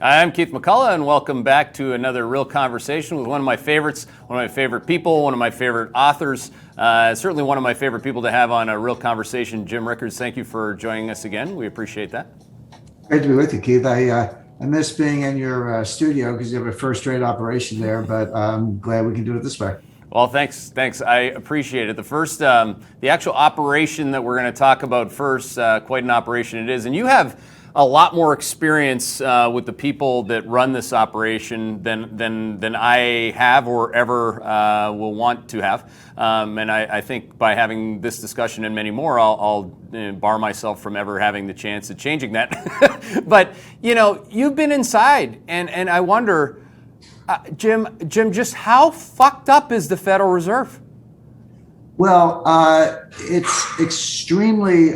I'm Keith McCullough, and welcome back to another real conversation with one of my favorites, one of my favorite people, one of my favorite authors, certainly one of my favorite people to have on a real conversation, Jim Rickards. Thank you for joining us again. We appreciate that. Great to be with you, Keith. I miss being in your studio because you have a first-rate operation there, but I'm glad we can do it this way. Well, thanks. I appreciate it. The actual operation that we're going to talk about first, quite an operation it is, and you have a lot more experience with the people that run this operation than I have or ever will want to have. And I think by having this discussion and many more, I'll bar myself from ever having the chance of changing that. But, you've been inside, and I wonder, Jim, just how fucked up is the Federal Reserve? Well, it's extremely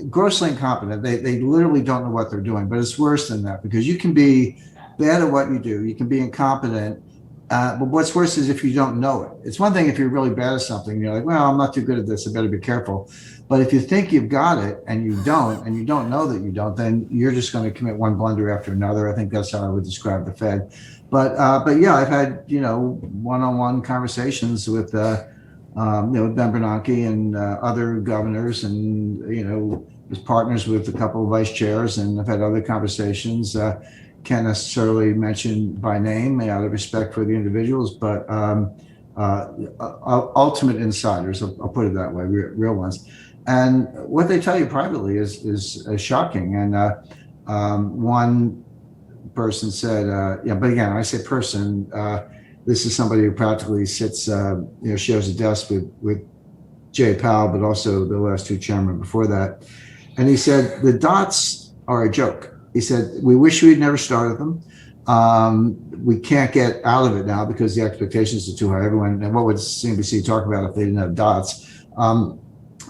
grossly incompetent. They literally don't know what they're doing, but it's worse than that because you can be bad at what you do. You can be incompetent. But what's worse is if you don't know it. It's one thing if you're really bad at something, you're like, well, I'm not too good at this, I better be careful. But if you think you've got it and you don't know that you don't, then you're just going to commit one blunder after another. I think that's how I would describe the Fed. But yeah, I've had, one-on-one conversations with Ben Bernanke and other governors, and was partners with a couple of vice chairs, and I've had other conversations. Can't necessarily mention by name out of respect for the individuals, but ultimate insiders, I'll put it that way, real ones. And what they tell you privately is shocking. And one person said, but again, I say person. This is somebody who practically sits, shares a desk with Jay Powell, but also the last two chairmen before that. And he said, the dots are a joke. He said, we wish we'd never started them. We can't get out of it now because the expectations are too high. And what would CNBC talk about if they didn't have dots?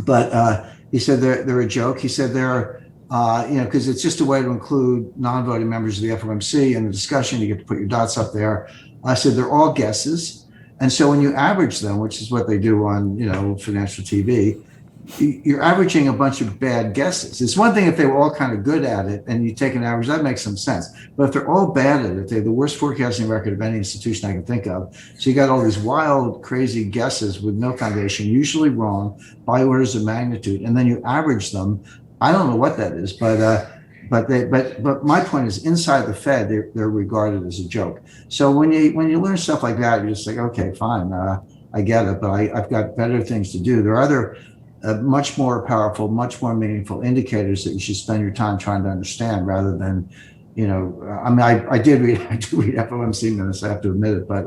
But he said they're a joke. He said they're, because it's just a way to include non-voting members of the FOMC in the discussion. You get to put your dots up there. I said they're all guesses, and so when you average them, which is what they do on financial TV, you're averaging a bunch of bad guesses. It's one thing if they were all kind of good at it and you take an average, that makes some sense. But if they're all bad at it, they have the worst forecasting record of any institution I can think of. So you got all these wild, crazy guesses with no foundation, usually wrong by orders of magnitude, and then you average them. I don't know what that is, but my point is, inside the Fed, they're regarded as a joke. So when you learn stuff like that, you're just like, okay, fine, I get it, but I've got better things to do. There are other much more powerful, much more meaningful indicators that you should spend your time trying to understand, rather than, I do read FOMC minutes, I have to admit it, but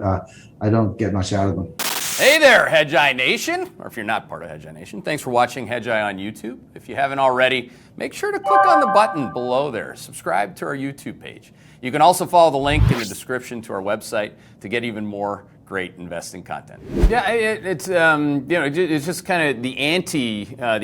I don't get much out of them. Hey there, Hedgeye Nation, or if you're not part of Hedgeye Nation, thanks for watching Hedgeye on YouTube. If you haven't already, make sure to click on the button below there. Subscribe to our YouTube page. You can also follow the link in the description to our website to get even more great investing content. Yeah, it's just kind of the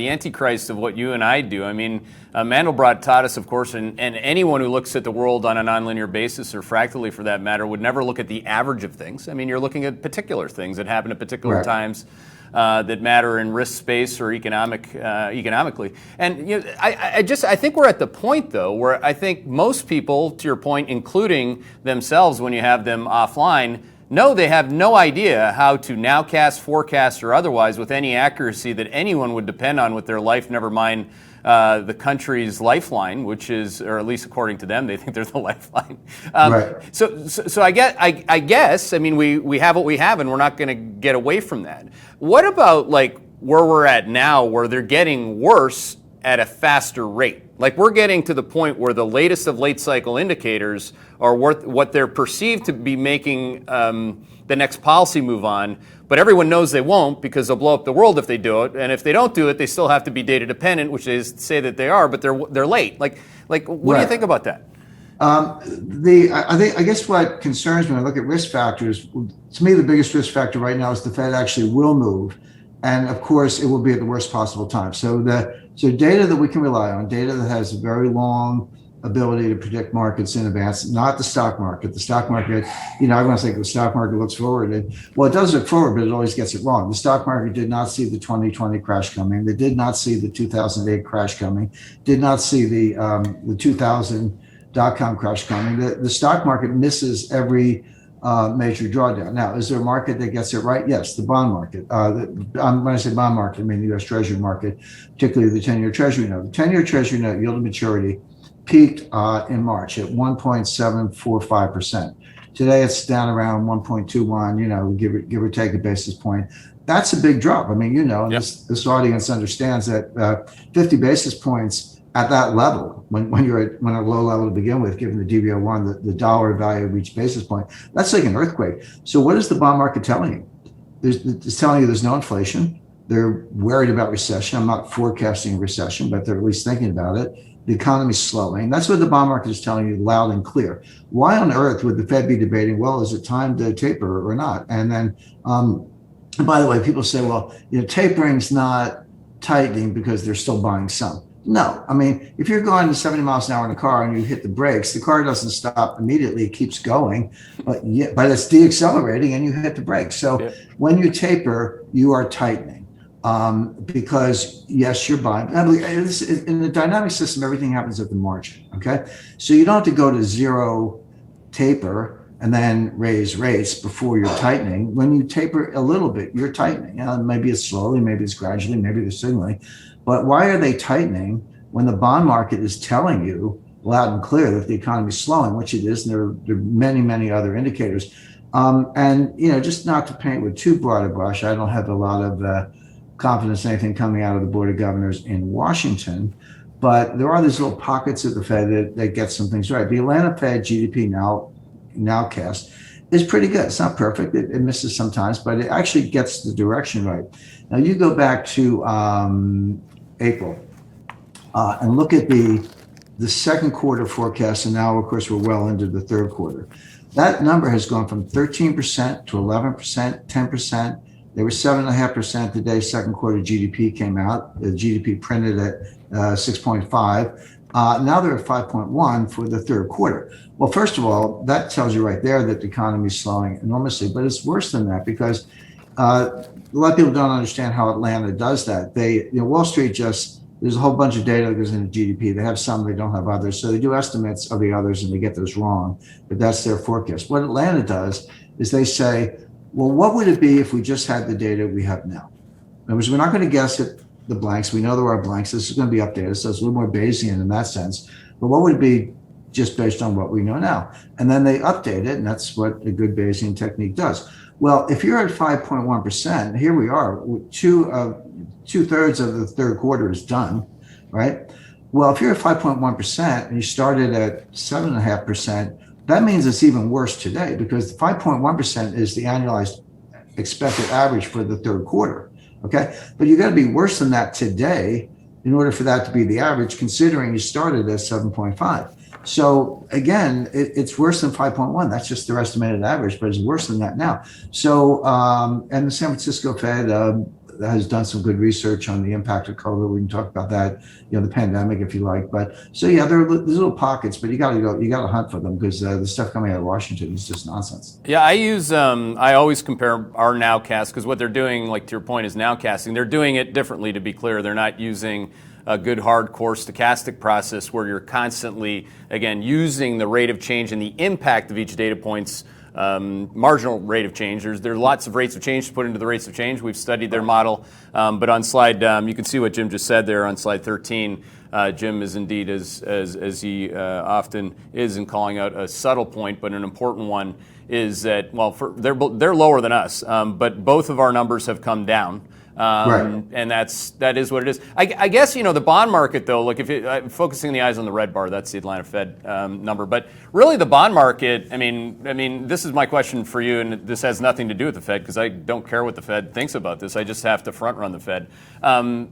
antichrist of what you and I do. I mean, Mandelbrot taught us, of course, and anyone who looks at the world on a nonlinear basis, or fractally for that matter, would never look at the average of things. I mean, you're looking at particular things that happen at particular times that matter in risk space or economically. And I think we're at the point, though, where I think most people, to your point, including themselves when you have them offline, no, they have no idea how to nowcast, forecast, or otherwise with any accuracy that anyone would depend on with their life, never mind the country's lifeline, which is, or at least according to them, they think they're the lifeline. So I guess, I mean, we have what we have, and we're not going to get away from that. What about like where we're at now, where they're getting worse at a faster rate? Like we're getting to the point where the latest of late cycle indicators are what they're perceived to be making the next policy move on, but everyone knows they won't because they'll blow up the world if they do it. And if they don't do it, they still have to be data dependent, which is to say that they are, but they're late. Like what do you think about that? I guess what concerns me when I look at risk factors, to me the biggest risk factor right now is the Fed actually will move, and of course it will be at the worst possible time. So data that we can rely on, data that has a very long ability to predict markets in advance, not the stock market. The stock market, everyone's like the stock market looks forward. Well, it does look forward, but it always gets it wrong. The stock market did not see the 2020 crash coming. They did not see the 2008 crash coming. Did not see the 2000 dot-com crash coming, the stock market misses every major drawdown. Now, is there a market that gets it right? Yes, the bond market. When I say bond market, I mean the U.S. Treasury market, particularly the 10-year Treasury note. The 10-year Treasury note yield to maturity peaked in March at 1.745%. Today, it's down around 1.21, give or take a basis point. That's a big drop. I mean, and this audience understands that 50 basis points at that level, when you're at a low level to begin with, given the DV01, the dollar value of each basis point, that's like an earthquake. So what is the bond market telling you? It's telling you there's no inflation. They're worried about recession. I'm not forecasting a recession, but they're at least thinking about it. The economy's slowing. That's what the bond market is telling you loud and clear. Why on earth would the Fed be debating, well, is it time to taper or not? And then, by the way, people say, well, tapering's not tightening because they're still buying some. No, I mean, if you're going 70 miles an hour in a car and you hit the brakes, the car doesn't stop immediately, it keeps going, but it's deaccelerating and you hit the brakes. So when you taper, you are tightening. Because yes, you're buying. In the dynamic system, everything happens at the margin. Okay, so you don't have to go to zero taper and then raise rates before you're tightening. When you taper a little bit, you're tightening. Maybe it's slowly, maybe it's gradually, maybe they're signaling. But why are they tightening when the bond market is telling you loud and clear that the economy is slowing, which it is, and there are many, many other indicators. And just not to paint with too broad a brush, I don't have a lot of confidence in anything coming out of the Board of Governors in Washington, but there are these little pockets of the Fed that get some things right. The Atlanta Fed GDP nowcast is pretty good. It's not perfect. It misses sometimes, but it actually gets the direction right. Now you go back to April and look at the second quarter forecast, and now of course we're well into the third quarter. That number has gone from 13% to 11%, 10%. They were 7.5% the day second quarter GDP came out. The GDP printed at 6.5. Now they're at 5.1 for the third quarter. Well, first of all, that tells you right there that the economy is slowing enormously. But it's worse than that because a lot of people don't understand how Atlanta does that. Wall Street there's a whole bunch of data that goes into GDP. They have some, they don't have others. So they do estimates of the others and they get those wrong. But that's their forecast. What Atlanta does is they say, well, what would it be if we just had the data we have now? In other words, we're not going to guess at the blanks. We know there are blanks. This is going to be updated. So it's a little more Bayesian in that sense. But what would it be just based on what we know now? And then they update it, and that's what a good Bayesian technique does. Well, if you're at 5.1%, here we are, two-thirds of the third quarter is done, right? Well, if you're at 5.1% and you started at 7.5%, that means it's even worse today because 5.1% is the annualized expected average for the third quarter. Okay. But you got to be worse than that today in order for that to be the average, considering you started at 7.5. So again, it's worse than 5.1. That's just their estimated average, but it's worse than that now. So, and the San Francisco Fed has done some good research on the impact of COVID. We can talk about that, the pandemic, if you like. But so yeah, there's little pockets, but you got to hunt for them because the stuff coming out of Washington is just nonsense. Yeah, I always compare our nowcast because what they're doing, like to your point, is nowcasting. They're doing it differently, to be clear. They're not using a good hardcore stochastic process where you're constantly, again, using the rate of change and the impact of each data point's marginal rate of change. There are lots of rates of change to put into the rates of change. We've studied their model, but on slide, you can see what Jim just said there on slide 13. Jim is indeed, as he often is, in calling out a subtle point, but an important one is that, well, they're lower than us, but both of our numbers have come down. Right. And that is what it is. I guess, the bond market, though, look, if focusing the eyes on the red bar, that's the Atlanta Fed number. But really the bond market, I mean, this is my question for you, and this has nothing to do with the Fed because I don't care what the Fed thinks about this. I just have to front run the Fed. Right.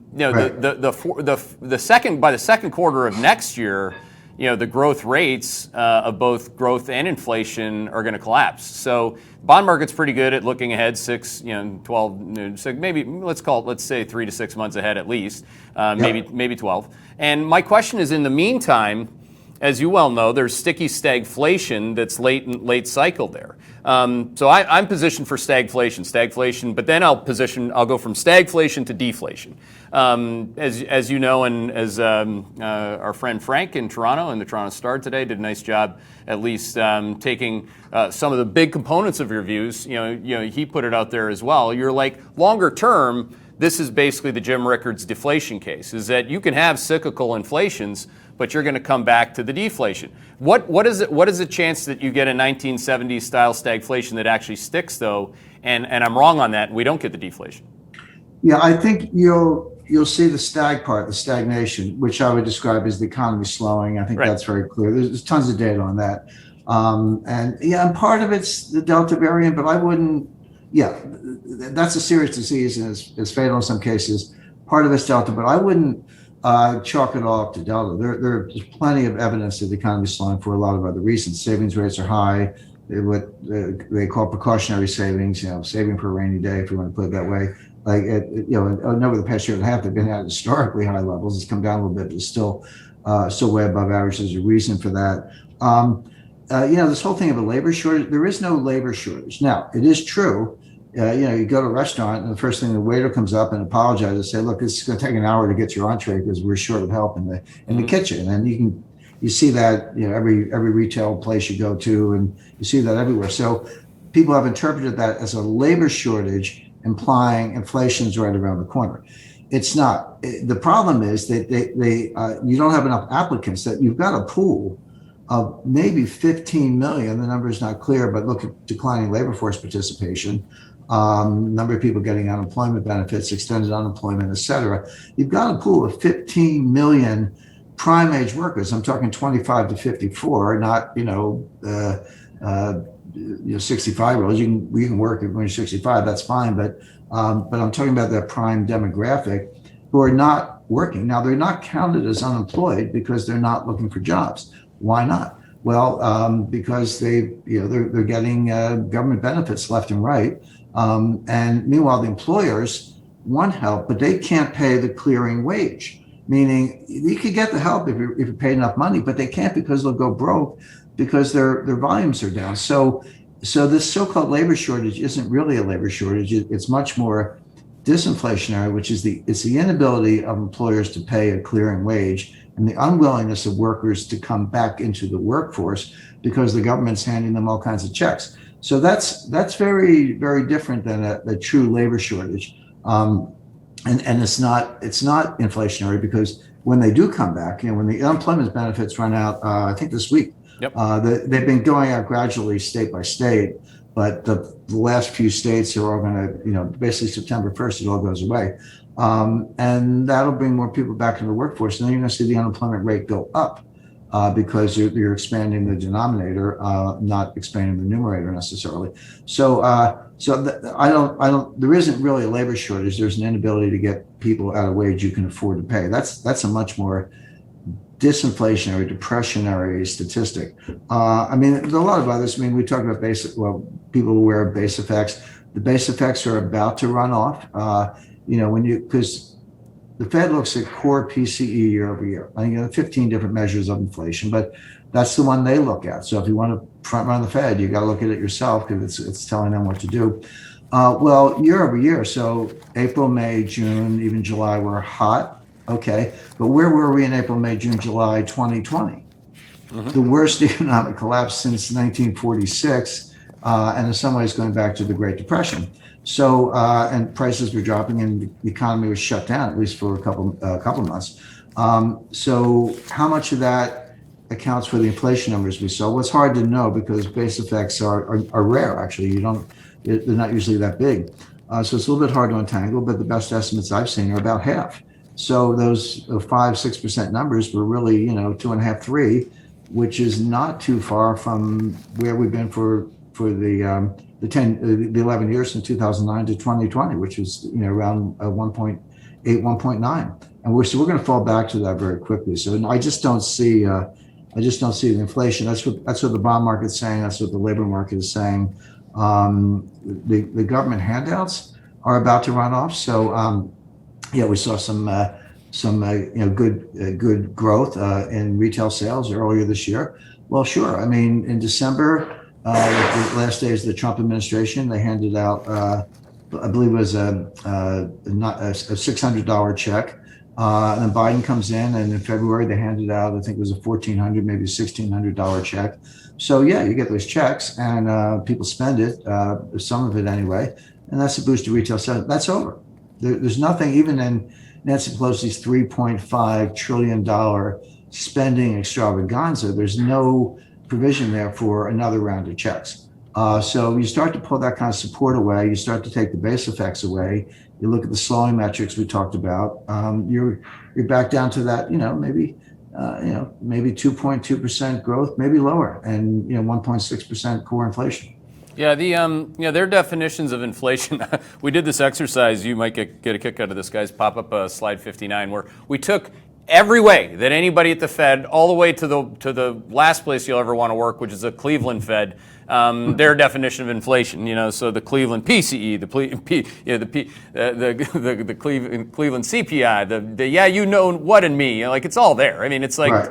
By the second quarter of next year, the growth rates of both growth and inflation are going to collapse. So bond market's pretty good at looking ahead 6, 12, maybe let's say 3 to 6 months ahead at least, maybe 12. And my question is, in the meantime, as you well know, there's sticky stagflation that's late cycle there. So I'm positioned for stagflation, but then I'll go from stagflation to deflation. As you know, and as our friend Frank in Toronto, in the Toronto Star today, did a nice job at least taking some of the big components of your views. He put it out there as well. You're like, longer term, this is basically the Jim Rickards deflation case, is that you can have cyclical inflations, but you're going to come back to the deflation. What is the chance that you get a 1970s style stagflation that actually sticks, though? And I'm wrong on that, and we don't get the deflation. Yeah, I think you'll see the stag part, the stagnation, which I would describe as the economy slowing. I think that's very clear. There's tons of data on that. And part of it's the Delta variant, but I wouldn't. Yeah, that's a serious disease and it's fatal in some cases. Part of it's Delta, but I wouldn't chalk it all up to Delta. There's plenty of evidence that the economy is slowing for a lot of other reasons. Savings rates are high. What they call precautionary savings, saving for a rainy day, if you want to put it that way. Like, over the past year and a half, they've been at historically high levels. It's come down a little bit, but it's still way above average. There's a reason for that. This whole thing of a labor shortage, there is no labor shortage. Now, it is true. You go to a restaurant and the first thing the waiter comes up and apologizes and say, look, it's going to take an hour to get your entree because we're short of help in the kitchen. And you see that, every retail place you go to, and you see that everywhere. So people have interpreted that as a labor shortage, implying inflation is right around the corner. It's not. The problem is that you don't have enough applicants, that you've got a pool of maybe 15 million. The number is not clear, but look at declining labor force participation, number of people getting unemployment benefits, extended unemployment, et cetera. You've got a pool of 15 million prime age workers. I'm talking 25 to 54, not 65-year-olds. You can work when you're 65, that's fine. But I'm talking about that prime demographic who are not working. Now, they're not counted as unemployed because they're not looking for jobs. Why not? Well, because they're getting government benefits left and right. And meanwhile, the employers want help, but they can't pay the clearing wage. Meaning, you could get the help if you pay enough money, but they can't because they'll go broke because their volumes are down. So this so-called labor shortage isn't really a labor shortage. It's much more disinflationary, which is it's the inability of employers to pay a clearing wage and the unwillingness of workers to come back into the workforce because the government's handing them all kinds of checks. So that's very, very different than a true labor shortage. And it's not inflationary, because when they do come back, when the unemployment benefits run out, I think this week, yep. They've been going out gradually state by state, but the last few states are all going to, basically September 1st, it all goes away. And that'll bring more people back into the workforce. And then you're going to see the unemployment rate go up because you're expanding the denominator, not expanding the numerator necessarily. So there isn't really a labor shortage. There's an inability to get people at a wage you can afford to pay. That's a much more disinflationary, depressionary statistic. There's a lot of others. We talk about people who wear base effects. The base effects are about to run off. Because the Fed looks at core PCE year over year. I think 15 different measures of inflation, but that's the one they look at. So if you want to front run the Fed, you got to look at it yourself because it's telling them what to do. Year over year. So April, May, June, even July were hot. Okay, but where were we in April, May, June, July 2020? Mm-hmm. The worst economic collapse since 1946, and in some ways going back to the Great Depression. So, and prices were dropping and the economy was shut down, at least for a couple of months. So how much of that accounts for the inflation numbers we saw? Well, it's hard to know because base effects are rare, actually. They're not usually that big. So it's a little bit hard to untangle, but the best estimates I've seen are about half. So those 5-6% numbers were really, 2.5, 3, which is not too far from where we've been for the 11 years from 2009 to 2020, which was around 1.8, 1.9, and we're going to fall back to that very quickly. So I just don't see the inflation. That's what the bond market's saying. That's what the labor market is saying. The government handouts are about to run off. So we saw some good growth in retail sales earlier this year. Well, sure. I mean, in December, the last days of the Trump administration, they handed out, I believe it was a $600 check. And then Biden comes in February, they handed out, I think it was a $1,400, maybe a $1,600 check. So yeah, you get those checks and people spend it, some of it anyway, and that's a boost to retail sales. That's over. There's nothing, even in Nancy Pelosi's $3.5 trillion spending extravaganza, there's no provision there for another round of checks. So you start to pull that kind of support away, you start to take the base effects away, you look at the slowing metrics we talked about, you're back down to that, maybe 2.2% growth, maybe lower, and 1.6% core inflation. Yeah, their definitions of inflation. We did this exercise. You might get a kick out of this, guys. Pop up slide 59, where we took every way that anybody at the Fed, all the way to the last place you'll ever want to work, which is the Cleveland Fed, their definition of inflation. So the Cleveland PCE, the Cleveland CPI, the you know what and me, it's all there. I mean, it's like. Right.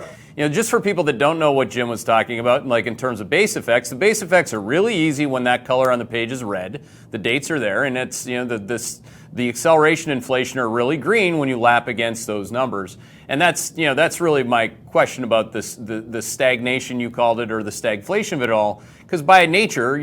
Just for people that don't know what Jim was talking about, like in terms of base effects, the base effects are really easy when that color on the page is red. The dates are there, and it's the acceleration inflation are really green when you lap against those numbers. And that's really my question about this the stagnation you called it, or the stagflation of it all, because by nature,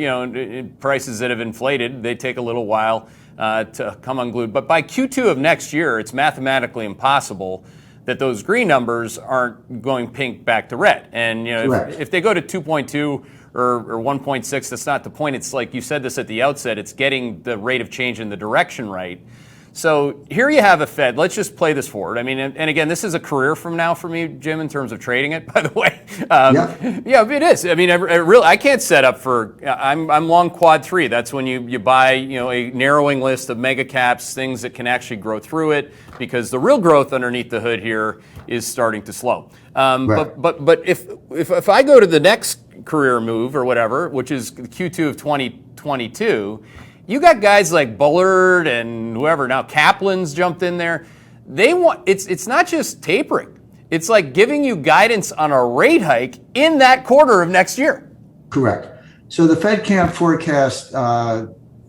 prices that have inflated, they take a little while to come unglued. But by Q2 of next year, it's mathematically impossible that those green numbers aren't going pink back to red. And if they go to 2.2 or 1.6, that's not the point. It's like you said this at the outset, it's getting the rate of change in the direction right. So here you have a Fed. Let's just play this forward. I mean, and again, this is a career from now for me, Jim, in terms of trading it, by the way. Yeah, it is. I mean, I can't set up for, I'm long quad 3. That's when you buy, a narrowing list of mega caps, things that can actually grow through it, because the real growth underneath the hood here is starting to slow. Right. But if I go to the next career move or whatever, which is Q2 of 2022, you got guys like Bullard and whoever. Now Kaplan's jumped in there. They want it's not just tapering. It's like giving you guidance on a rate hike in that quarter of next year. Correct. So the Fed can't forecast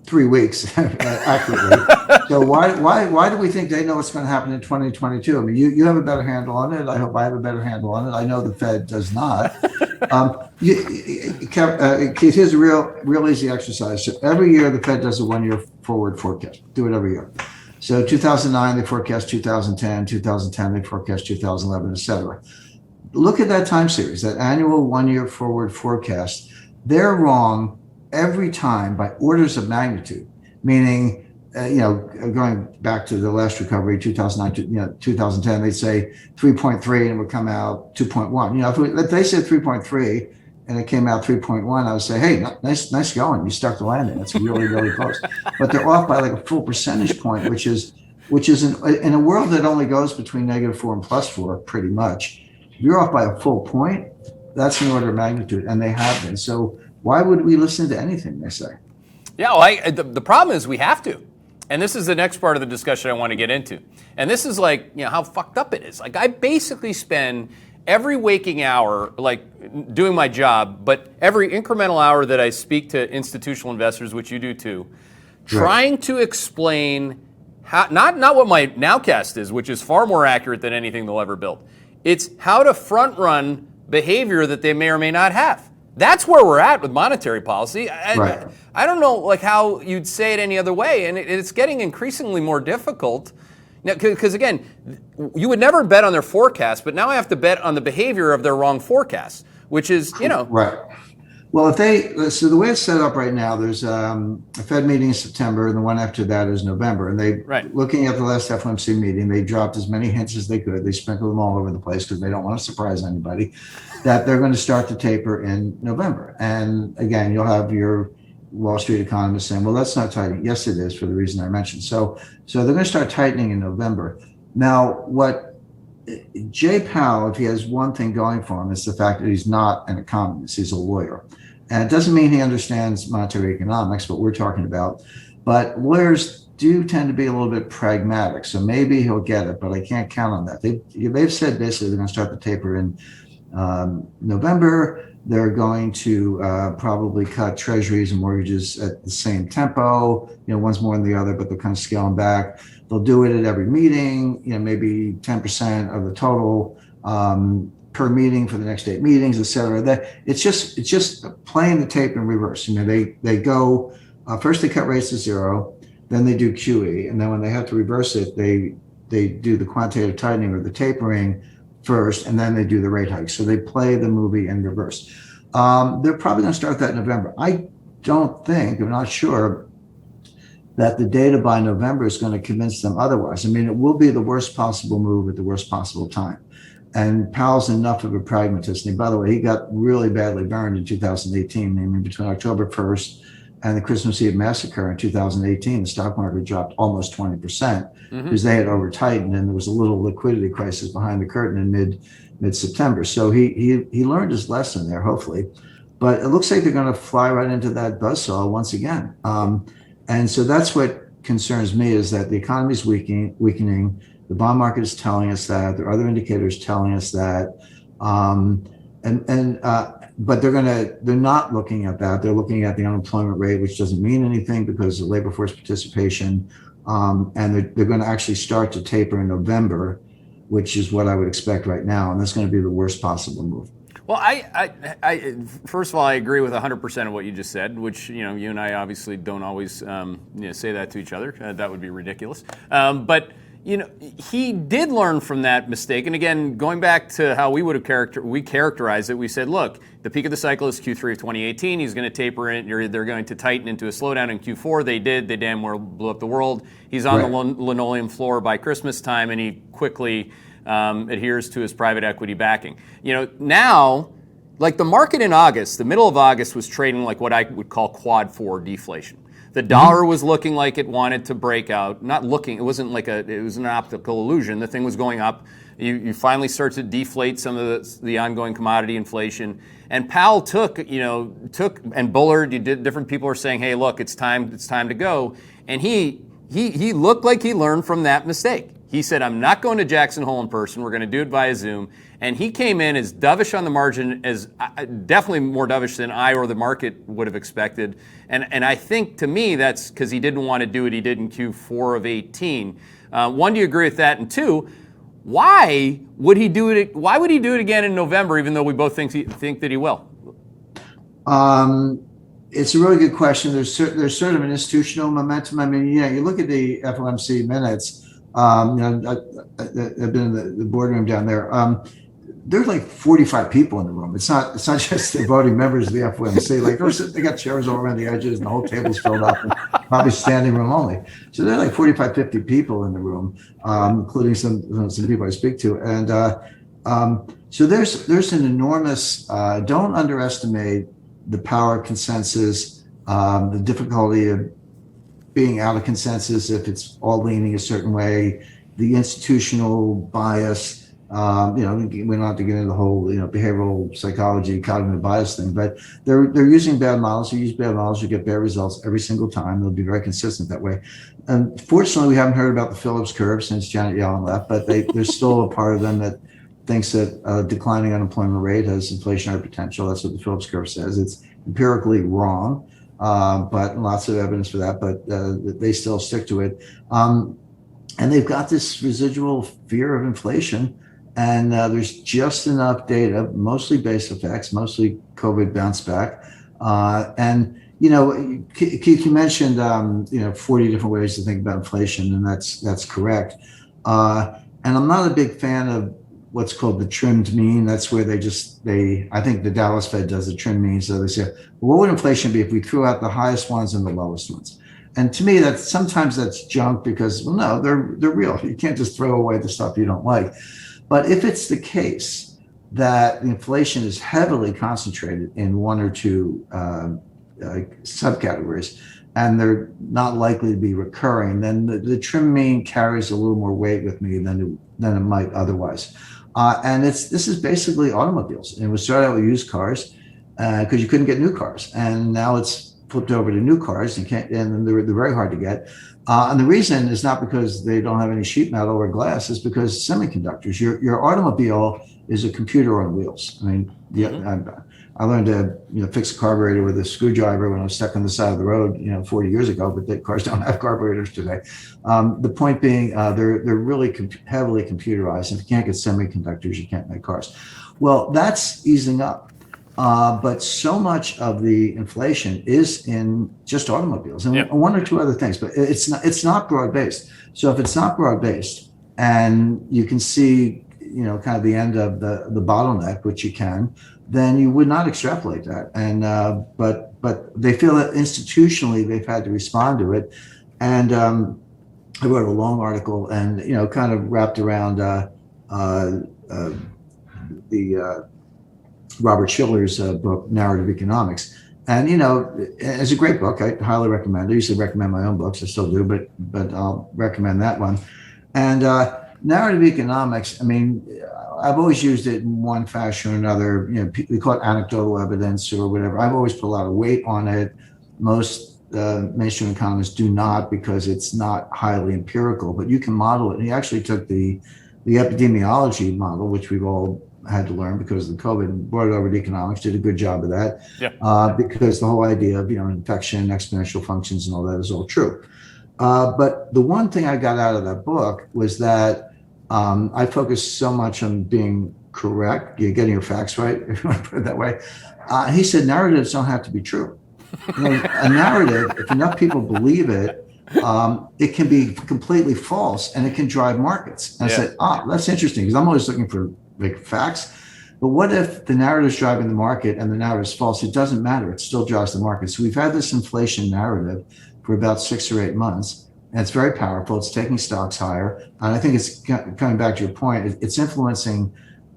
3 weeks accurately. So why do we think they know what's going to happen in 2022? I mean, you have a better handle on it. I hope I have a better handle on it. I know the Fed does not. Keith, here's a real easy exercise. So every year the Fed does a 1-year forward forecast. Do it every year. So 2009 they forecast 2010, 2010 they forecast 2011, etc. Look at that time series, that annual 1-year forward forecast. They're wrong every time by orders of magnitude, meaning, going back to the last recovery, 2009, 2010, they'd say 3.3 and it would come out 2.1. If they said 3.3 and it came out 3.1, I would say, hey, nice going. You stuck the landing. That's really, really close. But they're off by like a full percentage point, which is in a world that only goes between -4 and +4, pretty much. If you're off by a full point, that's an order of magnitude, and they have been. So why would we listen to anything they say? Yeah, well, the problem is we have to. And this is the next part of the discussion I want to get into. And this is like, how fucked up it is. Like, I basically spend every waking hour, like, doing my job, but every incremental hour that I speak to institutional investors, which you do too, trying to explain how, not what my nowcast is, which is far more accurate than anything they'll ever build. It's how to front run behavior that they may or may not have. That's where we're at with monetary policy. I don't know like how you'd say it any other way, and it's getting increasingly more difficult. Because again, you would never bet on their forecast, but now I have to bet on the behavior of their wrong forecasts, which is, Right. Well, so the way it's set up right now, there's a Fed meeting in September, and the one after that is November. And looking at the last FOMC meeting, they dropped as many hints as they could. They sprinkled them all over the place because they don't want to surprise anybody, that they're going to start to taper in November. And again, you'll have your Wall Street economists saying, well, that's not tightening. Yes, it is, for the reason I mentioned. So they're going to start tightening in November. Now, what Jay Powell, if he has one thing going for him, is the fact that he's not an economist, he's a lawyer. And it doesn't mean he understands monetary economics, what we're talking about. But lawyers do tend to be a little bit pragmatic. So maybe he'll get it, but I can't count on that. They've said basically they're going to start the taper in November. They're going to probably cut treasuries and mortgages at the same tempo. One's more than the other, but they're kind of scaling back. They'll do it at every meeting. Maybe 10% of the total per meeting for the next 8 meetings, et cetera. It's just playing the tape in reverse. They go first they cut rates to zero, then they do QE, and then when they have to reverse it, they do the quantitative tightening or the tapering first, and then they do the rate hike. So they play the movie in reverse. They're probably going to start that in November. I'm not sure that the data by November is going to convince them otherwise. It will be the worst possible move at the worst possible time. And Powell's enough of a pragmatist. And by the way, he got really badly burned in 2018. Between October 1st and the Christmas Eve massacre in 2018, the stock market dropped almost 20% because they had over tightened, and there was a little liquidity crisis behind the curtain in mid-September. So he learned his lesson there, hopefully. But it looks like they're going to fly right into that buzzsaw once again. And so that's what concerns me, is that the economy is weakening. The bond market is telling us that. There are other indicators telling us that. But they're not looking at that. They're looking at the unemployment rate, which doesn't mean anything because of labor force participation. And they're going to actually start to taper in November, which is what I would expect right now. And that's going to be the worst possible move. Well, I first of all, I agree with 100% of what you just said, which, you and I obviously don't always say that to each other. That would be ridiculous. But he did learn from that mistake. And again, going back to how we would have characterized it, we said, look, the peak of the cycle is Q3 of 2018. He's going to taper it. They're going to tighten into a slowdown in Q4. They did. They damn well blew up the world. He's on the linoleum floor by Christmas time, and he quickly adheres to his private equity backing. Now, like the market in August, the middle of August was trading like what I would call quad 4 deflation. The dollar was looking like it wanted to break out. It wasn't like it was an optical illusion. The thing was going up. You finally start to deflate some of the ongoing commodity inflation. And Powell took and Bullard, different people are saying, hey, look, it's time to go. And he looked like he learned from that mistake. He said, I'm not going to Jackson Hole in person. We're going to do it via Zoom. And he came in as dovish on the margin, as definitely more dovish than I or the market would have expected. And I think, to me, that's because he didn't want to do what he did in Q4 of 18. One, do you agree with that? And two, why would he do it? Why would he do it again in November, even though we both think that he will? It's a really good question. There's sort of an institutional momentum. You look at the FOMC minutes. I've been in the boardroom down there. There's like 45 people in the room. It's not just the voting members of the FOMC. Like they got chairs all around the edges, and the whole table's filled up, and probably standing room only. So there are like 45, 50 people in the room, including some people I speak to. And so there's an enormous. Don't underestimate the power of consensus, the difficulty of being out of consensus if it's all leaning a certain way, the institutional bias. We don't have to get into the whole behavioral psychology, cognitive bias thing, but they're using bad models. You use bad models, you get bad results every single time. They'll be very consistent that way. And fortunately, we haven't heard about the Phillips curve since Janet Yellen left, but there's still a part of them that thinks that declining unemployment rate has inflationary potential. That's what the Phillips curve says. It's empirically wrong. But lots of evidence for that, but they still stick to it. And they've got this residual fear of inflation, and there's just enough data, mostly base effects, mostly COVID bounce back. And Keith, you mentioned 40 different ways to think about inflation, and that's correct. And I'm not a big fan of what's called the trimmed mean. That's where I think the Dallas Fed does the trimmed mean. So they say, well, what would inflation be if we threw out the highest ones and the lowest ones? And to me, sometimes that's junk because, well, no, they're real. You can't just throw away the stuff you don't like. But if it's the case that inflation is heavily concentrated in one or two subcategories, and they're not likely to be recurring, then the trim mean carries a little more weight with me than it might otherwise. And this is basically automobiles. And we started out with used cars because you couldn't get new cars. And now it's flipped over to new cars, and they're very hard to get. And the reason is not because they don't have any sheet metal or glass, it's because semiconductors. Your automobile is a computer on wheels. I mean, I learned to fix a carburetor with a screwdriver when I was stuck on the side of the road 40 years ago, but the cars don't have carburetors today. The point being, they're really heavily computerized. If you can't get semiconductors, you can't make cars. Well, that's easing up. But so much of the inflation is in just automobiles and one or two other things, but it's not broad-based. So if it's not broad-based and you can see, kind of the end of the bottleneck, which you can, then you would not extrapolate that. And but they feel that institutionally they've had to respond to it. And I wrote a long article and kind of wrapped around the Robert Shiller's book, Narrative Economics. And, it's a great book. I highly recommend it. I used to recommend my own books. I still do, but I'll recommend that one. And narrative economics, I mean, I've always used it in one fashion or another. We call it anecdotal evidence or whatever. I've always put a lot of weight on it. Most mainstream economists do not, because it's not highly empirical, but you can model it. And he actually took the epidemiology model, which we've all had to learn because of the COVID, and brought it over to economics, did a good job of that. Because the whole idea of, infection, exponential functions and all that is all true. But the one thing I got out of that book was that I focused so much on being correct, getting your facts right, if you want to put it that way. He said narratives don't have to be true. A narrative, if enough people believe it, it can be completely false and it can drive markets. And I said, that's interesting, because I'm always looking for facts. But what if the narrative is driving the market and the narrative is false? It doesn't matter. It still drives the market. So we've had this inflation narrative for about 6 or 8 months, and it's very powerful. It's taking stocks higher. And I think it's coming back to your point. It's influencing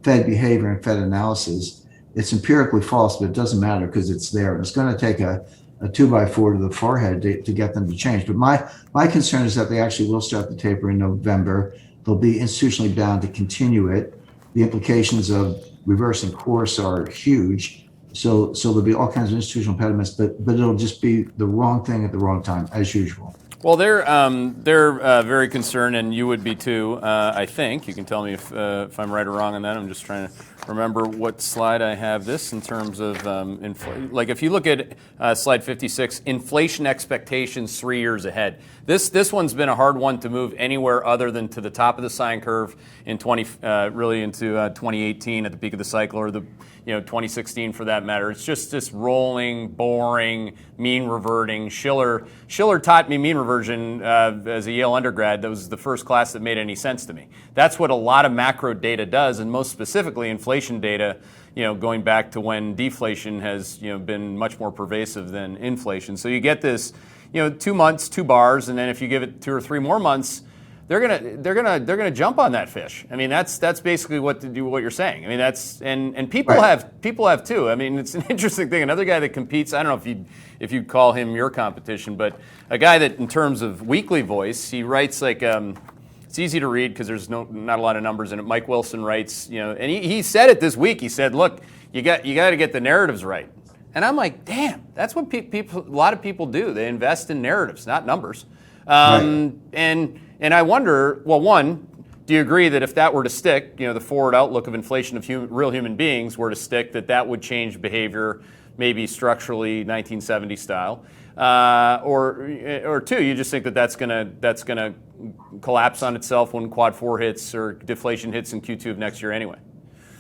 Fed behavior and Fed analysis. It's empirically false, but it doesn't matter because it's there. And it's going to take a 2x4 to the forehead to get them to change. But my concern is that they actually will start the taper in November. They'll be institutionally bound to continue it. The implications of reversing course are huge. So there'll be all kinds of institutional impediments, but it'll just be the wrong thing at the wrong time, as usual. Well, they're very concerned, and you would be too. I think you can tell me if I'm right or wrong on that. I'm just trying to remember what slide I have this in terms of like if you look at slide 56, inflation expectations 3 years ahead. This one's been a hard one to move anywhere other than to the top of the sine curve in really into 2018 at the peak of the cycle, or the 2016 for that matter. It's just this rolling, boring, mean reverting. Schiller taught me mean reversion as a Yale undergrad. That was the first class that made any sense to me. That's what a lot of macro data does, and most specifically inflation data, going back to when deflation has been much more pervasive than inflation. So you get this 2 months, 2 bars, and then if you give it 2 or 3 more months, they're gonna jump on that fish. I mean, that's basically what you're saying. I mean, that's and people have too. I mean, it's an interesting thing. Another guy that competes, I don't know if you'd call him your competition, but a guy that in terms of weekly voice, he writes like it's easy to read because there's not a lot of numbers in it. Mike Wilson writes, and he said it this week. He said, look, you got to get the narratives right. And I'm like, damn, that's what a lot of people do. They invest in narratives, not numbers. And I wonder, well, one, do you agree that if that were to stick, the forward outlook of inflation of real human beings were to stick, that would change behavior, maybe structurally 1970 style, or two, you just think that's gonna collapse on itself when quad 4 hits or deflation hits in Q2 of next year anyway?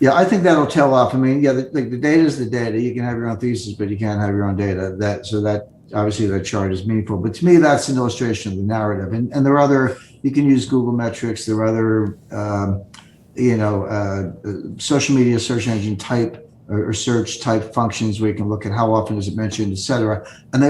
Yeah, I think that'll tail off. I mean, the data is the data. You can have your own thesis, but you can't have your own data. That obviously that chart is meaningful. But to me, that's an illustration of the narrative. And there are other. You can use Google metrics. There are other, social media search engine type or search type functions where you can look at how often is it mentioned, et cetera. And they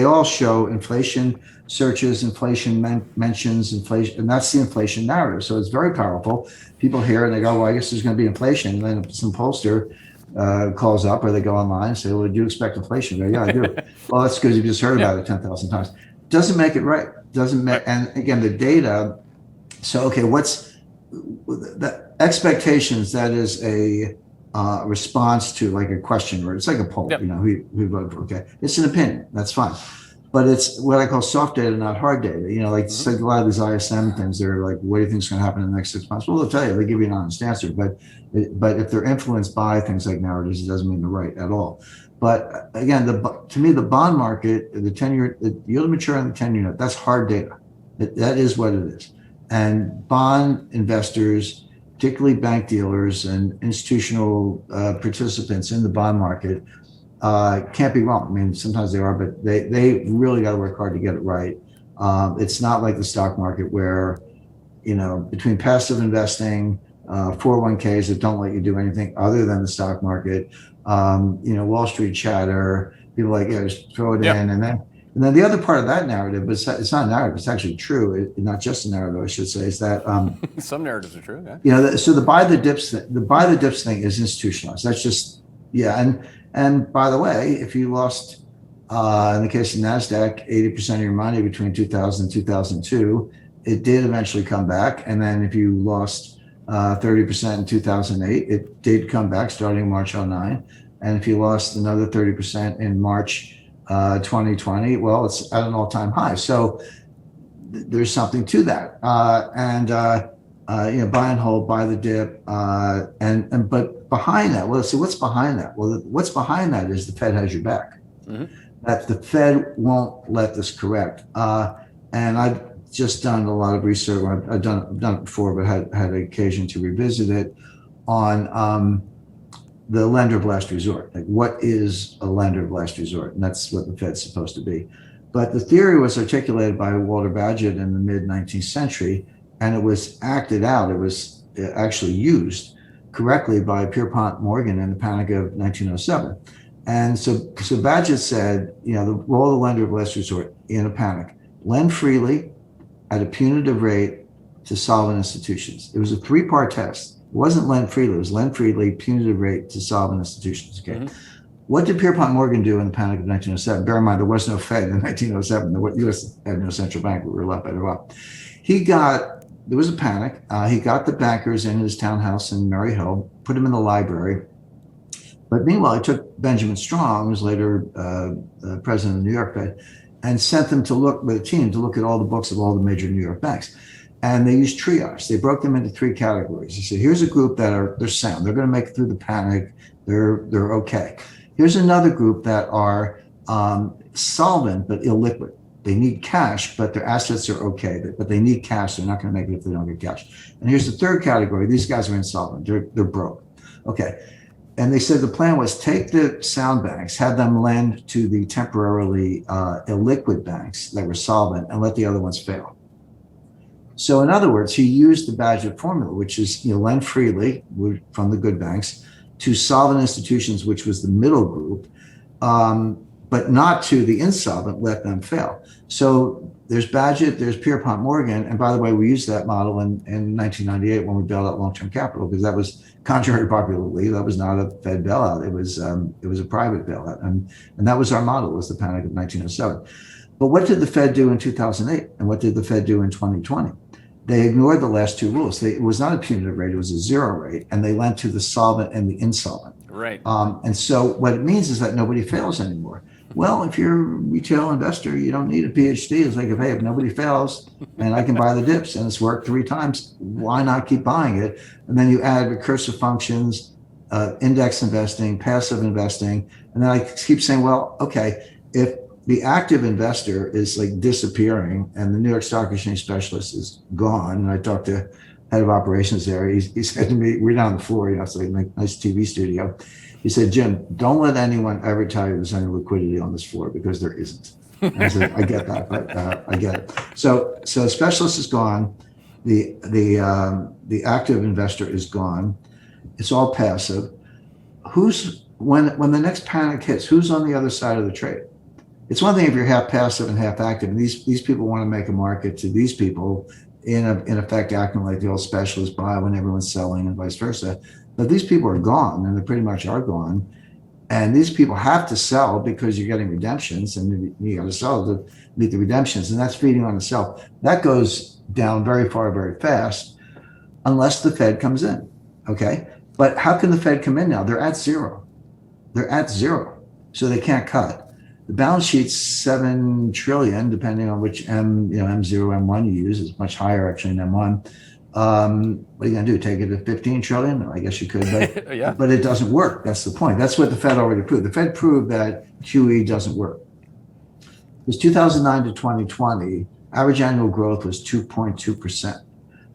all show inflation searches, inflation mentions, inflation, and that's the inflation narrative. So it's very powerful. People hear and they go, well, I guess there's going to be inflation. And then some pollster calls up, or they go online and say, well, do you expect inflation? I go, yeah, I do. Well, that's because you've just heard about it 10,000 times. Doesn't make it right. And again, the data. So, okay, what's the expectations? That is response to like a question, or it's like a poll, Yep. who voted for, okay. It's an opinion, that's fine. But it's what I call soft data, not hard data. Like a lot of these ISM things, they're like, what do you think is going to happen in the next 6 months? Well, they'll tell you, they give you an honest answer. But if they're influenced by things like narratives, it doesn't mean they're right at all. But again, to me, the bond market, the 10-year, the yield to maturity on the 10-year note, that's hard data. That is what it is. And bond investors, particularly bank dealers and institutional participants in the bond market, can't be wrong. I mean, sometimes they are, but they really got to work hard to get it right. It's not like the stock market where, between passive investing, 401ks that don't let you do anything other than the stock market, Wall Street chatter, people like, just throw it in. And then the other part of that narrative, but it's not a narrative, it's actually true. Not just a narrative, I should say, is that some narratives are true. Yeah. So the buy the dips thing is institutionalized. That's just, And by the way, if you lost, in the case of NASDAQ, 80% of your money between 2000 and 2002, it did eventually come back. And then if you lost 30% in 2008, it did come back starting March 09. And if you lost another 30% in March 2020, well, it's at an all-time high. So there's something to that. Buy and hold, buy the dip, but behind that, well, so what's behind that? Well, what's behind that is the Fed has your back. That the Fed won't let this correct. And I've just done a lot of research. I've done it before, but had occasion to revisit it on the lender of last resort. Like, what is a lender of last resort? And that's what the Fed's supposed to be. But the theory was articulated by Walter Bagehot in the mid-19th century, and it was acted out. It was actually used correctly by Pierpont Morgan in the panic of 1907. And so Bagehot said, the role of the lender of last resort in a panic: lend freely at a punitive rate to solvent institutions. It was a three-part test. It wasn't lend freely, it was lend freely, punitive rate to solvent institutions. Okay. What did Pierpont Morgan do in the panic of 1907? Bear in mind, there was no Fed in 1907. The U.S. had no central bank. We were a lot better off. There was a panic. He got the bankers in his townhouse in Murray Hill, put them in the library. But meanwhile, he took Benjamin Strong, who was later president of the New York Fed, and sent them to look with a team to look at all the books of all the major New York banks. And they used triage. They broke them into three categories. They said, here's a group they're sound. They're going to make it through the panic. They're okay. Here's another group that are solvent but illiquid. They need cash, but their assets are okay. But they need cash. They're not going to make it if they don't get cash. And here's the third category. These guys are insolvent. They're broke. Okay. And they said the plan was take the sound banks, have them lend to the temporarily illiquid banks that were solvent, and let the other ones fail. So in other words, he used the Bagehot formula, which is lend freely from the good banks to solvent institutions, which was the middle group, but not to the insolvent, let them fail. So there's Bagehot, there's Pierpont Morgan, and by the way, we used that model in 1998 when we bailed out long-term capital, because that was contrary to popular belief. That was not a Fed bailout. It was a private bailout, and that was our model. Was the panic of 1907. But what did the Fed do in 2008, and what did the Fed do in 2020? They ignored the last two rules. It was not a punitive rate; it was a zero rate, and they lent to the solvent and the insolvent. Right. And so what it means is that nobody fails anymore. Well, if you're a retail investor, you don't need a PhD. It's like, if nobody fails and I can buy the dips and it's worked 3 times, why not keep buying it? And then you add recursive functions, index investing, passive investing. And then I keep saying, well, okay, if the active investor is like disappearing and the New York Stock Exchange specialist is gone, and I talked to head of operations there, he said to me, we're down on the floor, it's like a nice TV studio. He said, Jim, don't let anyone ever tell you there's any liquidity on this floor, because there isn't. And I said, I get that, but I get it. So specialist is gone. The active investor is gone. It's all passive. When the next panic hits, who's on the other side of the trade? It's one thing if you're half passive and half active, and these people want to make a market to these people, in effect acting like the old specialist buy when everyone's selling and vice versa. But these people are gone, and they pretty much are gone. And these people have to sell because you're getting redemptions, and you got to sell to meet the redemptions, and that's feeding on itself. That goes down very far, very fast, unless the Fed comes in. Okay. But how can the Fed come in now? They're at zero. So they can't cut. The balance sheet's 7 trillion, depending on which M0, M1 you use. Is much higher actually in M1. What are you going to do? Take it to 15 trillion? I guess you could, but yeah. But it doesn't work. That's the point. That's what the Fed already proved. The Fed proved that QE doesn't work. It was 2009 to 2020. Average annual growth was 2.2%.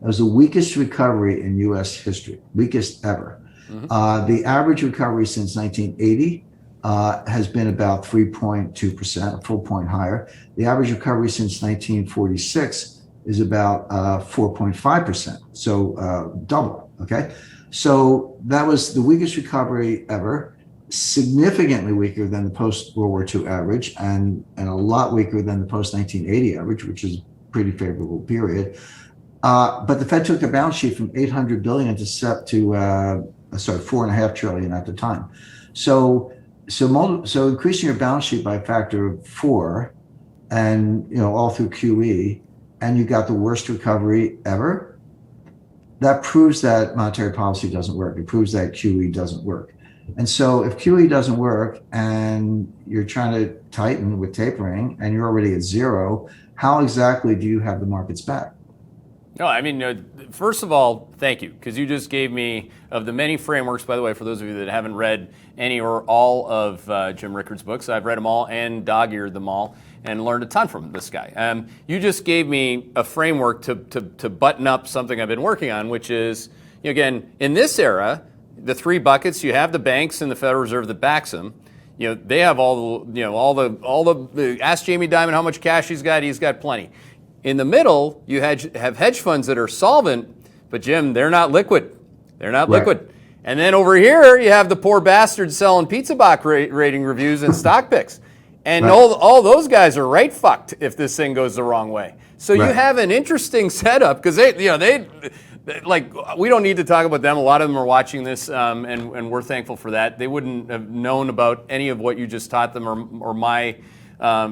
That was the weakest recovery in U.S. history, weakest ever. Mm-hmm. The average recovery since 1980 has been about 3.2%, a full point higher. The average recovery since 1946 is about 4.5%, so double, okay? So that was the weakest recovery ever, significantly weaker than the post-World War II average, and a lot weaker than the post-1980 average, which is a pretty favorable period. But the Fed took the balance sheet from 800 billion to 4.5 trillion at the time. So increasing your balance sheet by a factor of 4, and all through QE, and you got the worst recovery ever. That proves that monetary policy doesn't work. It proves that QE doesn't work. And so if QE doesn't work and you're trying to tighten with tapering and you're already at zero, how exactly do you have the markets back? No, I mean, first of all, thank you, because you just gave me, of the many frameworks, by the way, for those of you that haven't read any or all of Jim Rickards' books, I've read them all and dog-eared them all and learned a ton from this guy. You just gave me a framework to button up something I've been working on, which is, again, in this era, the 3 buckets, you have the banks and the Federal Reserve that backs them. They have all the, ask Jamie Dimon how much cash he's got plenty. In the middle, you have hedge funds that are solvent, but Jim, they're not liquid. Liquid. And then over here, you have the poor bastards selling pizza box rating reviews and stock picks. And all those guys are right fucked if this thing goes the wrong way. So you have an interesting setup, because they we don't need to talk about them. A lot of them are watching this, and we're thankful for that. They wouldn't have known about any of what you just taught them or my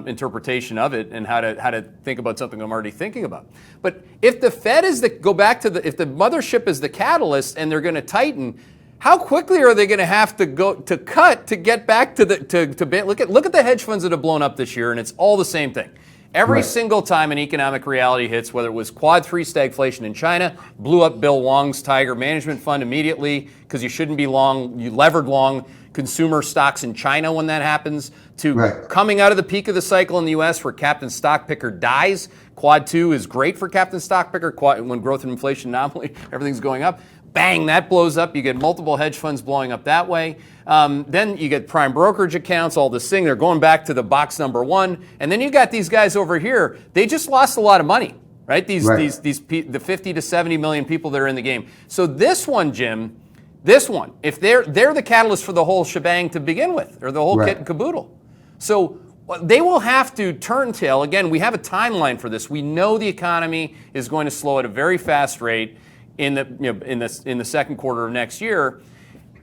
interpretation of it and how to think about something I'm already thinking about. But if the Fed is if the mothership is the catalyst and they're going to tighten, how quickly are they going to have to go to cut to get back to look at the hedge funds that have blown up this year, and it's all the same thing. Every single time an economic reality hits, whether it was quad 3 stagflation in China, blew up Bill Wong's Tiger Management Fund immediately because you shouldn't be long, you levered long consumer stocks in China when that happens, to coming out of the peak of the cycle in the U.S. where Captain Stockpicker dies. Quad 2 is great for Captain Stockpicker when growth and inflation anomaly, everything's going up. Bang, that blows up. You get multiple hedge funds blowing up that way. Then you get prime brokerage accounts, all this thing. They're going back to the box number 1. And then you got these guys over here. They just lost a lot of money, right? The 50 to 70 million people that are in the game. So this one, Jim, if they're the catalyst for the whole shebang to begin with, or the whole kit and caboodle. So they will have to turn tail. Again, we have a timeline for this. We know the economy is going to slow at a very fast rate in the second quarter of next year.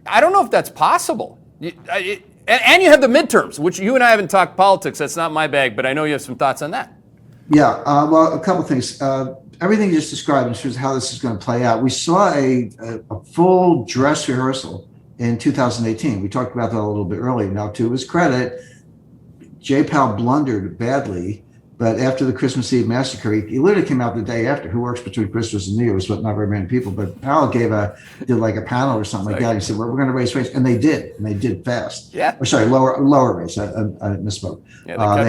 I don't know if that's possible. And you have the midterms, which you and I haven't talked politics. That's not my bag, but I know you have some thoughts on that. Yeah, well, a couple things. Everything you just described in terms of how this is going to play out. We saw a full dress rehearsal in 2018. We talked about that a little bit earlier. Now, to his credit, Jay Powell blundered badly. But after the Christmas Eve massacre, he literally came out the day after. Who works between Christmas and New Year's? But not very many people. But Powell did like a panel or something like that. He said, "We're going to raise rates," and they did. And they did fast. Yeah. Or sorry, lower rates. I misspoke. Yeah,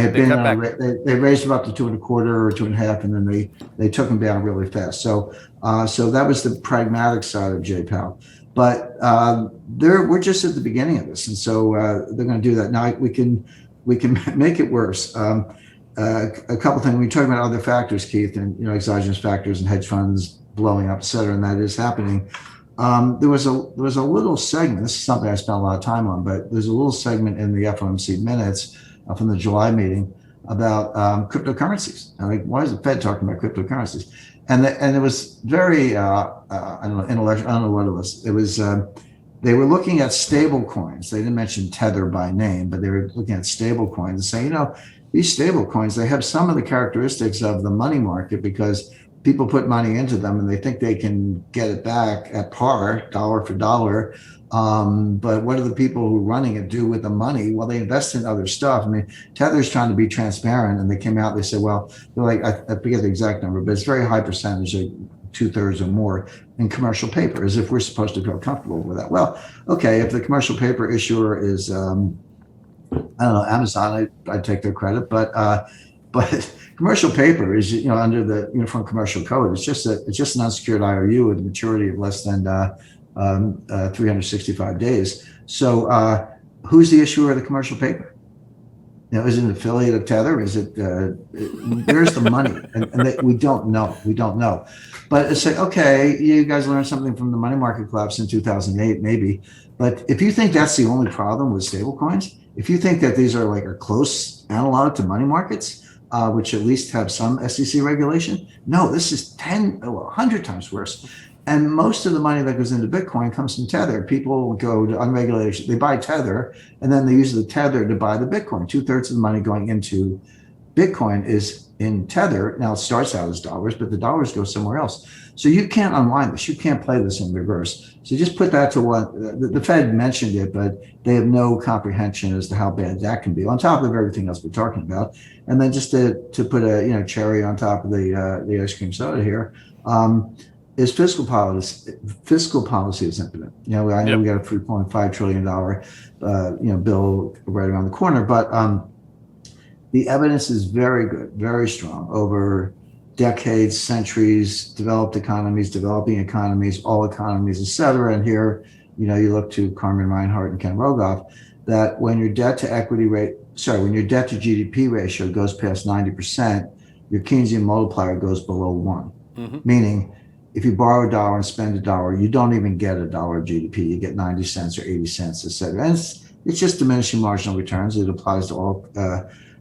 they raised them up to 2.25 or 2.5, and then they took them down really fast. So that was the pragmatic side of Jay Powell. But we're just at the beginning of this, and so they're going to do that. Now we can make it worse. A couple things. We talk about other factors, Keith, and exogenous factors and hedge funds blowing up, et cetera, and that is happening. There was a little segment. This is something I spent a lot of time on, but there's a little segment in the FOMC minutes from the July meeting about cryptocurrencies. Like, why is the Fed talking about cryptocurrencies? And it was very I don't know what it was. It was they were looking at stable coins. They didn't mention Tether by name, but they were looking at stable coins and saying, these stable coins, they have some of the characteristics of the money market because people put money into them and they think they can get it back at par, dollar for dollar. But what do the people who are running it do with the money? Well, they invest in other stuff. I mean, Tether's trying to be transparent, and they came out, they said, well, they're like, I forget the exact number, but it's very high percentage, like 2/3 or more in commercial paper, as if we're supposed to feel comfortable with that. Well, okay, if the commercial paper issuer is, I don't know, Amazon, I'd take their credit, but commercial paper is, under the Uniform Commercial Code, it's just an unsecured IOU with a maturity of less than 365 days. So who's the issuer of the commercial paper? Is it an affiliate of Tether? Is it, where's the money? And we don't know. We don't know. But it's like, okay, you guys learned something from the money market collapse in 2008, maybe. But if you think that's the only problem with stablecoins, if you think that these are like a close analog to money markets, which at least have some SEC regulation, no, this is 100 times worse. And most of the money that goes into Bitcoin comes from Tether. People go to unregulated, they buy Tether, and then they use the Tether to buy the Bitcoin. 2/3 of the money going into Bitcoin is in Tether. Now it starts out as dollars, but the dollars go somewhere else. So you can't unwind this. You can't play this in reverse. So just put that to what the Fed mentioned it, but they have no comprehension as to how bad that can be, on top of everything else we're talking about. And then just to put a cherry on top of the ice cream soda here, is fiscal policy. Fiscal policy is impotent. I know we got a $3.5 trillion bill right around the corner, but the evidence is very good, very strong over decades, centuries, developed economies, developing economies, all economies, et cetera. And here, you look to Carmen Reinhart and Ken Rogoff, that when your debt to GDP ratio goes past 90%, your Keynesian multiplier goes below 1. Mm-hmm. Meaning, if you borrow $1 and spend $1, you don't even get $1 of GDP. You get 90 cents or 80 cents, et cetera. And it's just diminishing marginal returns. It applies to all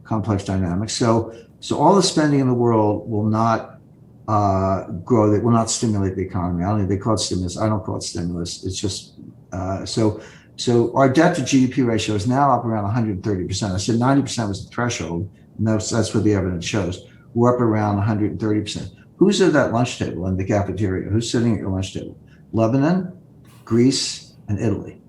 complex dynamics. So all the spending in the world will not grow. It will not stimulate the economy. They call it stimulus. I don't call it stimulus. It's just so our debt to GDP ratio is now up around 130%. I said 90% was the threshold, and that's what the evidence shows. We're up around 130%. Who's at that lunch table in the cafeteria? Who's sitting at your lunch table? Lebanon, Greece, and Italy.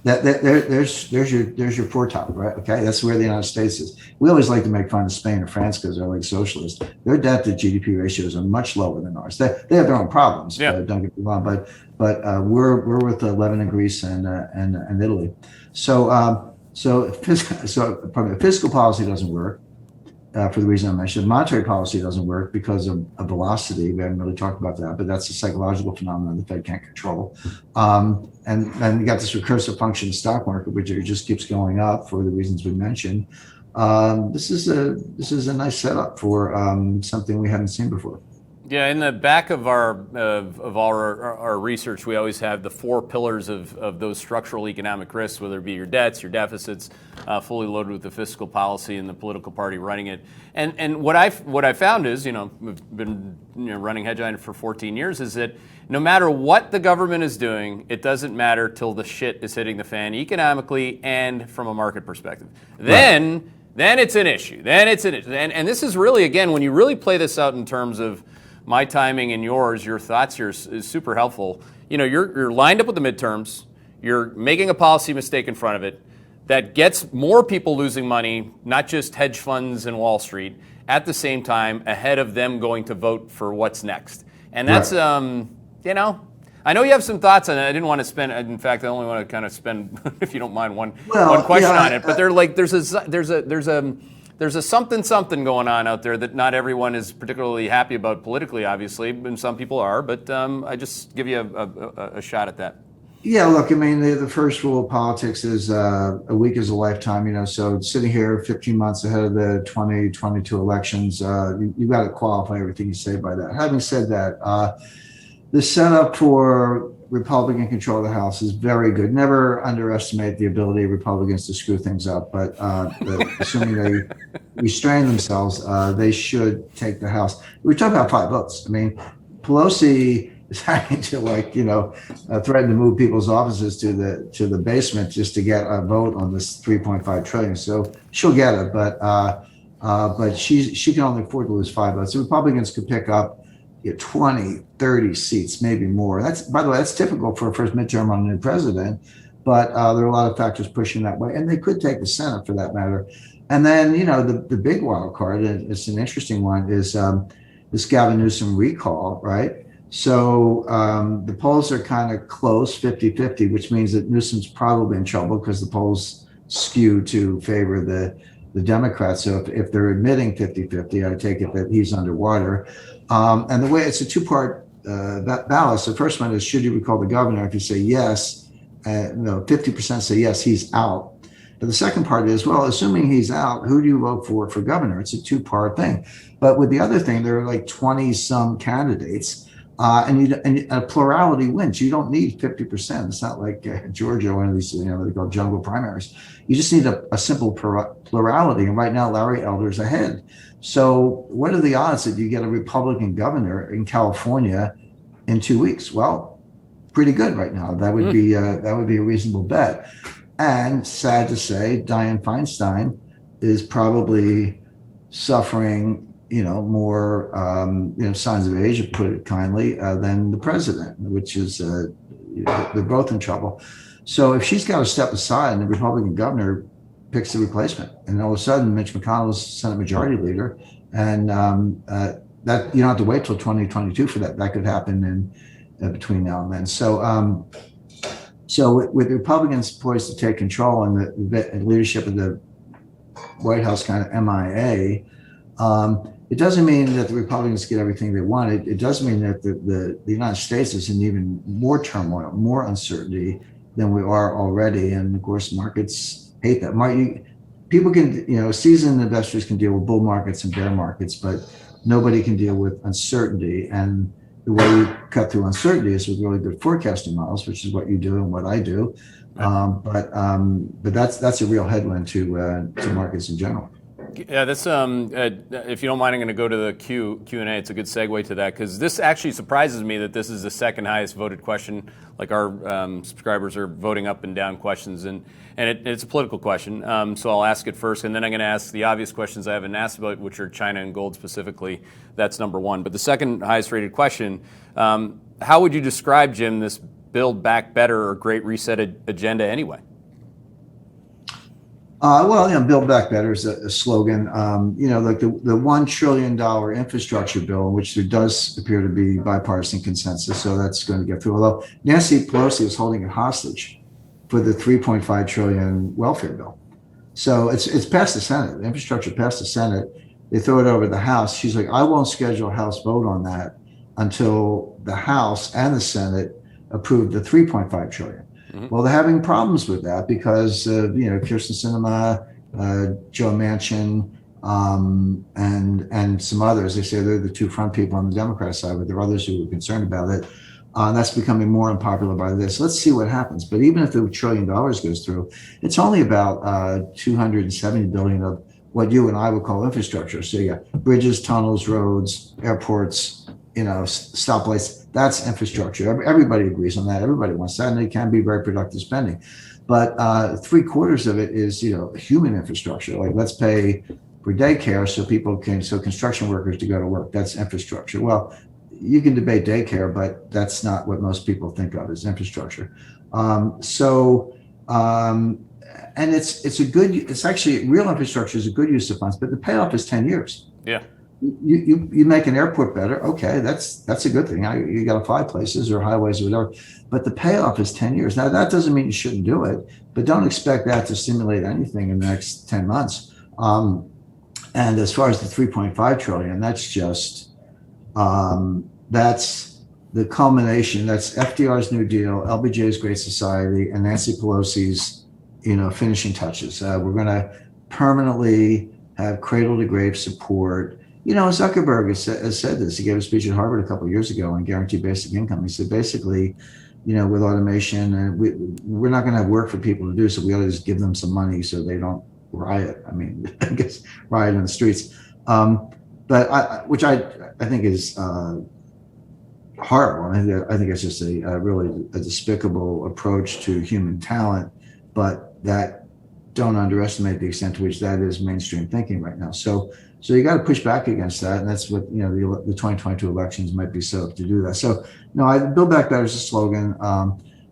There's your foretop, right? Okay, that's where the United States is. We always like to make fun of Spain and France because they're like socialists. Their debt to GDP ratios are much lower than ours. They have their own problems. Don't get me wrong, but we're with Lebanon, Greece, and Italy. So fiscal policy doesn't work. For the reason I mentioned, monetary policy doesn't work because of velocity. We haven't really talked about that, but that's a psychological phenomenon the Fed can't control. And you got this recursive function in the stock market, which just keeps going up for the reasons we mentioned. This is a nice setup for something we haven't seen before. Yeah, in the back of our research, we always have the 4 pillars of those structural economic risks, whether it be your debts, your deficits, fully loaded with the fiscal policy and the political party running it. And what I found is, we've been running Hedgeye for 14 years, is that no matter what the government is doing, it doesn't matter till the shit is hitting the fan economically and from a market perspective. Right. Then it's an issue. And this is really, again, when you really play this out in terms of my timing and yours, your thoughts here is super helpful. You're lined up with the midterms. You're making a policy mistake in front of it that gets more people losing money, not just hedge funds and Wall Street, at the same time ahead of them going to vote for what's next. And that's, I know you have some thoughts on it. I didn't want to spend, in fact, I only want to kind of spend, if you don't mind, one question on it. But they're like, there's a something going on out there that not everyone is particularly happy about politically, obviously, and some people are. But I just give you a shot at that. Yeah, look, I mean, the first rule of politics is a week is a lifetime. So sitting here 15 months ahead of the 2022 elections, you got to qualify everything you say by that. Having said that, the setup for Republican control of the House is very good. Never underestimate the ability of Republicans to screw things up, but assuming they restrain themselves, they should take the House. We're talking about 5 votes. I mean, Pelosi is having to threaten to move people's offices to the basement just to get a vote on this $3.5 trillion. So she'll get it, but but she can only afford to lose 5 votes. The Republicans could pick up 20, 30 seats, maybe more. That's, by the way, that's typical for a first midterm on a new president, but there are a lot of factors pushing that way, and they could take the Senate for that matter. And then, the big wild card, and it's an interesting one, is this Gavin Newsom recall, right? So the polls are kind of close, 50-50, which means that Newsom's probably in trouble because the polls skew to favor the Democrats. So if they're admitting 50-50, I take it that he's underwater. And the way it's a two-part ballot. So the first one is, should you recall the governor? If you say yes, 50% say yes, he's out. But the second part is, well, assuming he's out, who do you vote for governor? It's a two-part thing. But with the other thing, there are like 20-some candidates, and a plurality wins. You don't need 50%. It's not like Georgia, one of these, they call jungle primaries. You just need a simple plurality. And right now, Larry Elder's ahead. So what are the odds that you get a Republican governor in California in 2 weeks? Well, pretty good right now. That would be a reasonable bet. And sad to say, Dianne Feinstein is probably suffering, more, signs of age, to put it kindly, than the president, which is, they're both in trouble. So if she's got to step aside and the Republican governor picks the replacement, and all of a sudden Mitch McConnell's Senate Majority Leader, and that you don't have to wait till 2022 for that. That could happen in between now and then. So with the Republicans poised to take control and the leadership of the White House kind of MIA, it doesn't mean that the Republicans get everything they want. It does mean that the United States is in even more turmoil, more uncertainty than we are already. And of course, markets hate that. People can, seasoned investors can deal with bull markets and bear markets, but nobody can deal with uncertainty. And the way you cut through uncertainty is with really good forecasting models, which is what you do and what I do. But that's a real headwind to markets in general. Yeah, that's if you don't mind, I'm going to go to the Q&A. It's a good segue to that, because this actually surprises me that this is the second highest voted question. Like, our subscribers are voting up and down questions, and it's a political question. So I'll ask it first, and then I'm going to ask the obvious questions I haven't asked about, which are China and gold specifically. That's number one. But the second highest rated question, how would you describe, Jim, this Build Back Better or Great Reset agenda anyway? Build Back Better is a slogan. Like the $1 trillion infrastructure bill, which there does appear to be bipartisan consensus, so that's going to get through. Although Nancy Pelosi is holding it hostage for the $3.5 trillion welfare bill. So it's passed the Senate. The infrastructure passed the Senate. They throw it over the House. She's like, I won't schedule a House vote on that until the House and the Senate approve the $3.5 trillion. Mm-hmm. Well, they're having problems with that because, Kirsten Sinema, Joe Manchin, and some others. They say they're the two front people on the Democrat side, but there are others who are concerned about it. That's becoming more unpopular by this. Let's see what happens. But even if the $1 trillion goes through, it's only about $270 billion of what you and I would call infrastructure. So you got bridges, tunnels, roads, airports, stoplights. That's infrastructure. Everybody agrees on that. Everybody wants that, and it can be very productive spending. But 3/4 of it is, human infrastructure. Like, let's pay for daycare so construction workers to go to work. That's infrastructure. Well, you can debate daycare, but that's not what most people think of as infrastructure. And it's actually, real infrastructure is a good use of funds, but the payoff is 10 years. Yeah. You make an airport better. Okay, that's a good thing. You got to fly places or highways or whatever, but the payoff is 10 years. Now, that doesn't mean you shouldn't do it, but don't expect that to stimulate anything in the next 10 months. And as far as the 3.5 trillion, that's just, that's the culmination. That's FDR's New Deal, LBJ's Great Society, and Nancy Pelosi's, finishing touches. We're going to permanently have cradle to grave support. Zuckerberg has said this. He gave a speech at Harvard a couple of years ago on guaranteed basic income. He said, basically, with automation, we're not going to have work for people to do, so we ought to just give them some money so they don't riot. I mean, I guess riot in the streets. Which I think is horrible. I think it's just a really despicable approach to human talent, but that don't underestimate the extent to which that is mainstream thinking right now. So you got to push back against that, and that's what the 2022 elections might be set up to do that. So Build Back Better is a slogan.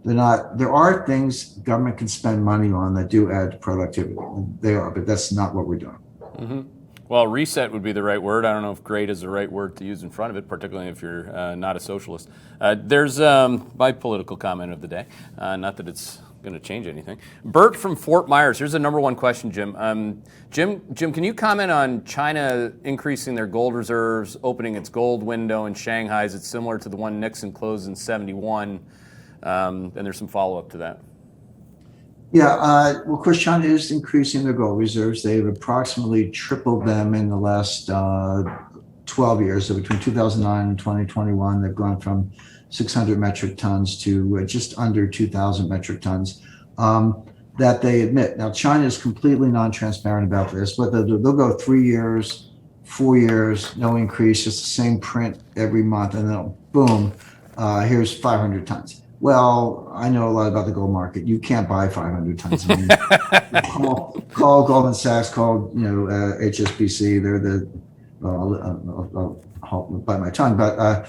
There are things government can spend money on that do add to productivity. They are, but that's not what we're doing. Mm-hmm. Well, reset would be the right word. I don't know if great is the right word to use in front of it, particularly if you're not a socialist. There's my political comment of the day. Not that it's going to change anything. Bert from Fort Myers. Here's the number one question, Jim. Jim, can you comment on China increasing their gold reserves, opening its gold window in Shanghai? Is it similar to the one Nixon closed in 71? And there's some follow-up to that. Yeah, well, of course, China is increasing their gold reserves. They've approximately tripled them in the last 12 years. So between 2009 and 2021, they've gone from 600 metric tons to just under 2,000 metric tons that they admit. Now, China is completely non-transparent about this, but they'll go 3 years, 4 years, no increase, just the same print every month, and then boom, here's 500 tons. Well, I know a lot about the gold market. You can't buy 500 tons. I mean, call Goldman Sachs, call HSBC. They're the I'll bite my tongue, but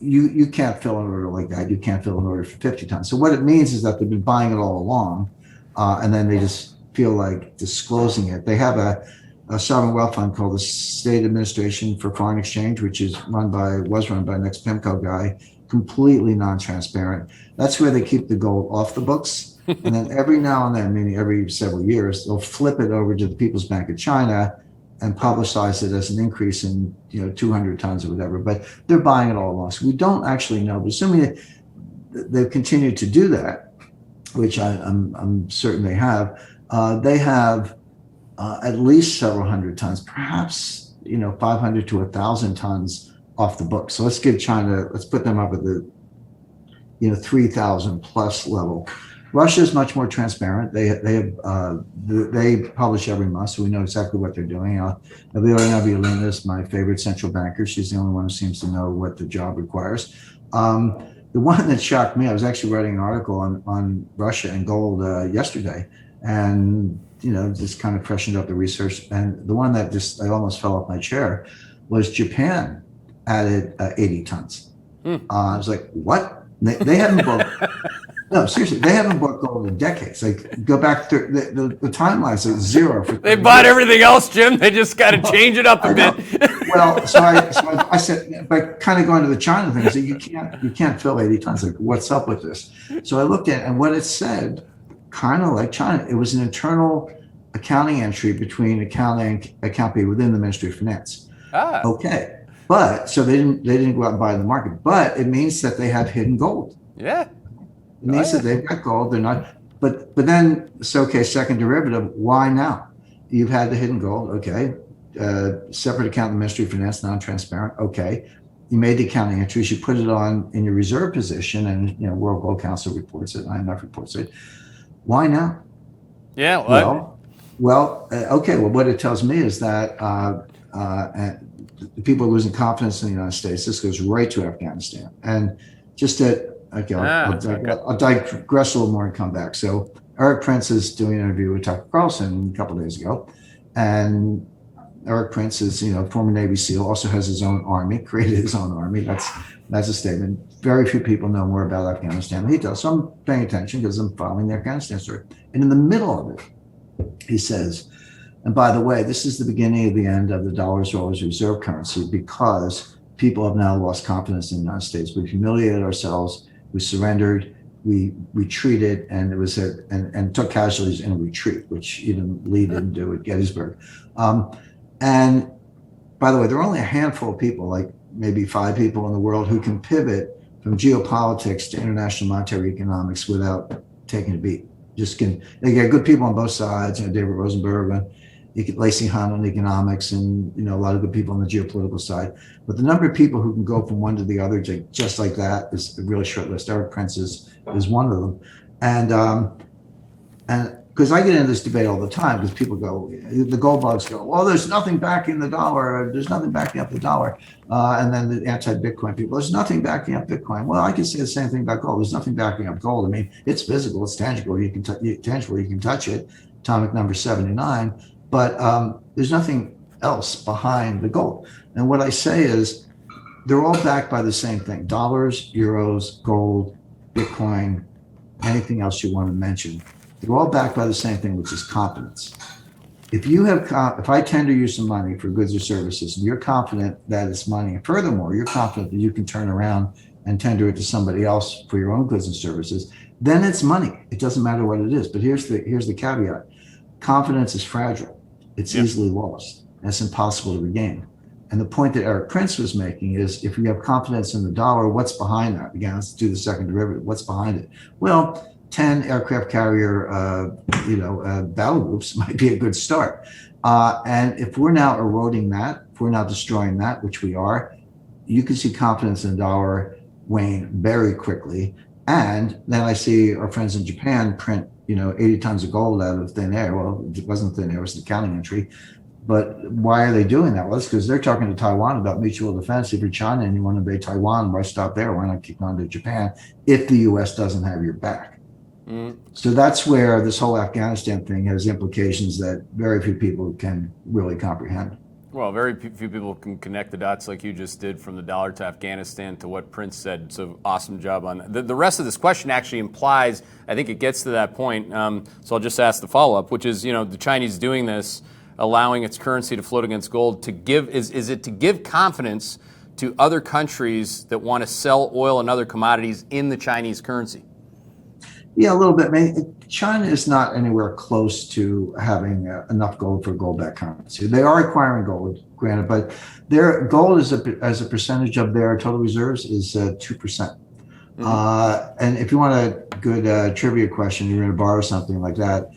you can't fill an order like that. You can't fill an order for 50 tons. So what it means is that they've been buying it all along, and then they just feel like disclosing it. They have a sovereign wealth fund called the State Administration for Foreign Exchange, which was run by an ex-PIMCO guy. Completely non-transparent. That's where they keep the gold off the books. And then every now and then, meaning every several years, they'll flip it over to the People's Bank of China and publicize it as an increase in 200 tons or whatever. But they're buying it all along. So we don't actually know. But assuming that they've continued to do that, which I'm certain they have at least several hundred tons, perhaps 500 to 1,000 tons off the books. So let's put them up at the 3,000 plus level. Russia is much more transparent. They publish every month, so we know exactly what they're doing. Elena Nabiulina is my favorite central banker. She's the only one who seems to know what the job requires. The one that shocked me, I was actually writing an article on Russia and gold yesterday, and just kind of freshened up the research. And the one that I almost fell off my chair was Japan added 80 tons. I was like, what? They haven't bought. No, seriously, they haven't bought gold in decades. Like, go back to the timeline's like zero. They bought everything else, Jim. They just got to change it up a bit. Well, so I said, by kind of going to the China thing, I said, you can't fill 80 tons. Like, what's up with this? So I looked at it, and what it said, kind of like China, it was an internal accounting entry between account A and account B within the Ministry of Finance. Okay. But so they didn't go out and buy in the market, but it means that they have hidden gold. Yeah. It means that they've got gold. They're not, but then it's okay. Second derivative. Why now? You've had the hidden gold. Okay. Separate account in the Ministry of Finance, non-transparent. Okay. You made the accounting entries. You put it on in your reserve position, and World Gold Council reports it. IMF reports it. Why now? Yeah. Okay. Well, what it tells me is that people are losing confidence in the United States. This goes right to Afghanistan. And just I'll digress a little more and come back. So Eric Prince is doing an interview with Tucker Carlson a couple of days ago. And Eric Prince is, former Navy SEAL, also has his own army, created his own army. That's a statement. Very few people know more about Afghanistan than he does. So I'm paying attention because I'm following the Afghanistan story. And in the middle of it, he says, and by the way, this is the beginning of the end of the dollars reserve currency, because people have now lost confidence in the United States. We've humiliated ourselves. We surrendered. We retreated, and it was and took casualties in a retreat, which even Lee didn't do at Gettysburg. And by the way, there are only a handful of people, like maybe 5 people in the world, who can pivot from geopolitics to international monetary economics without taking a beat. They get good people on both sides, David Rosenberg and Lacey Hunt on economics, and a lot of good people on the geopolitical side. But the number of people who can go from one to the other just like that is a really short list. Eric Prince is one of them, and because I get into this debate all the time because people go, the gold bugs go, well, there's nothing backing the dollar. There's nothing backing up the dollar. And then the anti-Bitcoin people, there's nothing backing up Bitcoin. Well, I can say the same thing about gold. There's nothing backing up gold. I mean, it's visible, it's tangible. You can touch it. Atomic number 79, but there's nothing else behind the gold. And what I say is they're all backed by the same thing: dollars, euros, gold, Bitcoin, anything else you want to mention. They're all backed by the same thing, which is confidence. If I tender you some money for goods or services, and you're confident that it's money, and furthermore, you're confident that you can turn around and tender it to somebody else for your own goods and services, then it's money. It doesn't matter what it is. But here's the caveat: confidence is fragile. It's easily lost. It's impossible to regain. And the point that Eric Prince was making is, if you have confidence in the dollar, what's behind that? Again, let's do the second derivative. What's behind it? Well, 10 aircraft carrier, battle groups might be a good start. And if we're now eroding that, if we're now destroying that, which we are, you can see confidence in the dollar wane very quickly. And then I see our friends in Japan print, 80 tons of gold out of thin air. Well, it wasn't thin air, it was an accounting entry. But why are they doing that? Well, it's because they're talking to Taiwan about mutual defense. If you're China and you want to invade Taiwan, why stop there? Why not keep on to Japan if the U.S. doesn't have your back? So that's where this whole Afghanistan thing has implications that very few people can really comprehend. Well, very few people can connect the dots like you just did, from the dollar to Afghanistan to what Prince said. So awesome job on that. The rest of this question actually implies, I think it gets to that point. So I'll just ask the follow-up, which is, the Chinese doing this, allowing its currency to float against gold, to give, is it to give confidence to other countries that want to sell oil and other commodities in the Chinese currency? Yeah, a little bit. I mean, China is not anywhere close to having enough gold for gold-backed currency. They are acquiring gold, granted, but their gold as a percentage of their total reserves is 2%. And if you want a good trivia question, you're going to borrow something like that,